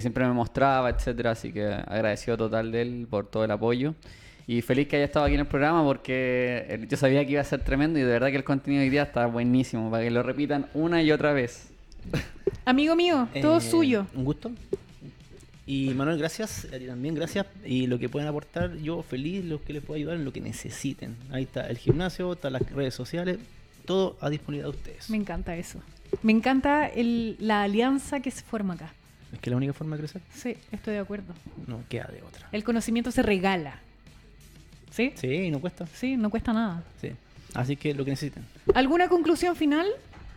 S3: siempre me mostraba, etcétera. Así que agradecido total de él por todo el apoyo. Y feliz que haya estado aquí en el programa porque yo sabía que iba a ser tremendo y de verdad que el contenido de hoy día está buenísimo, para que lo repitan una y otra vez.
S2: Amigo mío, todo suyo.
S5: Un gusto. Y Manuel, gracias. A ti también, gracias. Y lo que puedan aportar, yo feliz, los que les pueda ayudar en lo que necesiten. Ahí está el gimnasio, están las redes sociales, todo a disponibilidad de ustedes.
S2: Me encanta eso. Me encanta la alianza que se forma acá.
S5: Es que la única forma de crecer
S2: Sí, estoy de acuerdo.
S5: no queda de otra.
S2: El conocimiento se regala. ¿Sí?
S5: Sí, y no cuesta.
S2: Sí, no cuesta nada.
S5: Sí. Así que lo que necesiten.
S2: ¿Alguna conclusión final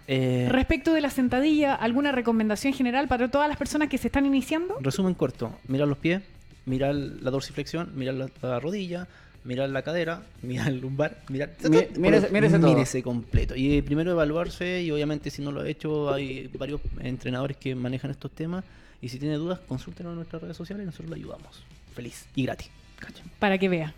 S2: respecto de la sentadilla? ¿Alguna recomendación general para todas las personas que se están iniciando?
S5: Resumen corto: mirar los pies, mirar la dorsiflexión, mirar la rodilla, mirar la cadera, mirar el lumbar, mirar.
S3: Mírese todo.
S5: Mírese completo. Y primero evaluarse, y obviamente si no lo he hecho, hay varios entrenadores que manejan estos temas. Y si tiene dudas, consúltenos en nuestras redes sociales y nosotros lo ayudamos. Feliz y gratis. Cacha.
S2: Para que vea.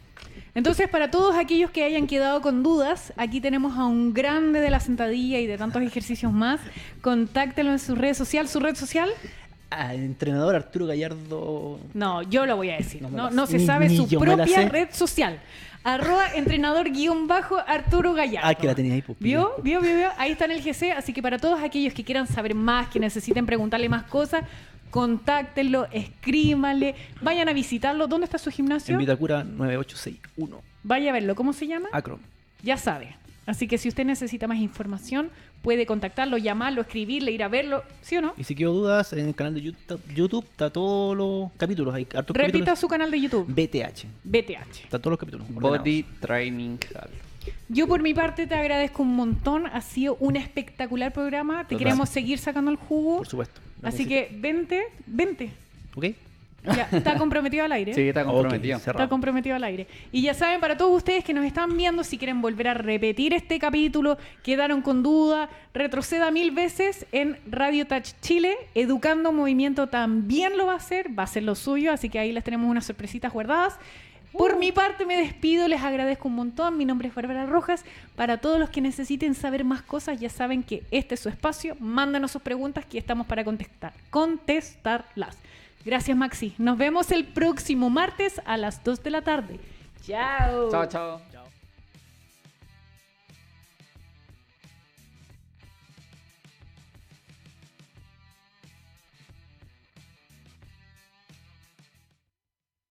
S2: Entonces, para todos aquellos que hayan quedado con dudas, aquí tenemos a un grande de la sentadilla y de tantos ejercicios más. Contáctenlo en su red social. ¿Su red social?
S5: Entrenador Arturo Gallardo.
S2: No, yo lo voy a decir.
S5: No me
S2: No,
S5: la
S2: no
S5: sé.
S2: se sabe
S5: Ni
S2: su
S5: yo me la
S2: propia
S5: sé.
S2: red social. @entrenador_Arturo Gallardo.
S5: Ah, que la tenía ahí, pues,
S2: ¿Vio? Ahí está en el GC. Así que para todos aquellos que quieran saber más, que necesiten preguntarle más cosas, contáctenlo, escríbanle, vayan a visitarlo. ¿Dónde está su gimnasio?
S5: En Vitacura 9861.
S2: Vaya a verlo. ¿Cómo se llama?
S5: Acron.
S2: Ya sabe. Así que si usted necesita más información, puede contactarlo, llamarlo, escribirle, ir a verlo, ¿sí o no?
S5: Y si quiero dudas, en el canal de YouTube está todos los capítulos. Hay hartos
S2: Repita
S5: capítulos.
S2: su canal de YouTube,
S5: BTH.
S2: BTH.
S5: Están todos los capítulos. ordenados.
S3: Body Training Hall.
S2: Yo por mi parte te agradezco un montón, ha sido un espectacular programa, te
S5: Total.
S2: queremos seguir sacando el jugo,
S5: Por supuesto. Lo
S2: así
S5: necesito.
S2: que vente.
S5: ¿Ok?
S2: Ya, está comprometido al aire.
S3: Sí, está comprometido.
S5: Ok, cerrado.
S2: Está comprometido al aire. Y ya saben, para todos ustedes que nos están viendo, si quieren volver a repetir este capítulo, quedaron con duda, retroceda 1000 veces en Radio Touch Chile. Educando Movimiento también lo va a hacer lo suyo, así que ahí les tenemos unas sorpresitas guardadas. Por mi parte me despido, les agradezco un montón. Mi nombre es Bárbara Rojas. Para todos los que necesiten saber más cosas, ya saben que este es su espacio. Mándanos sus preguntas que estamos para contestarlas. Gracias, Maxi. Nos vemos el próximo martes a las 2 de la tarde. Chao.
S3: Chao, chao.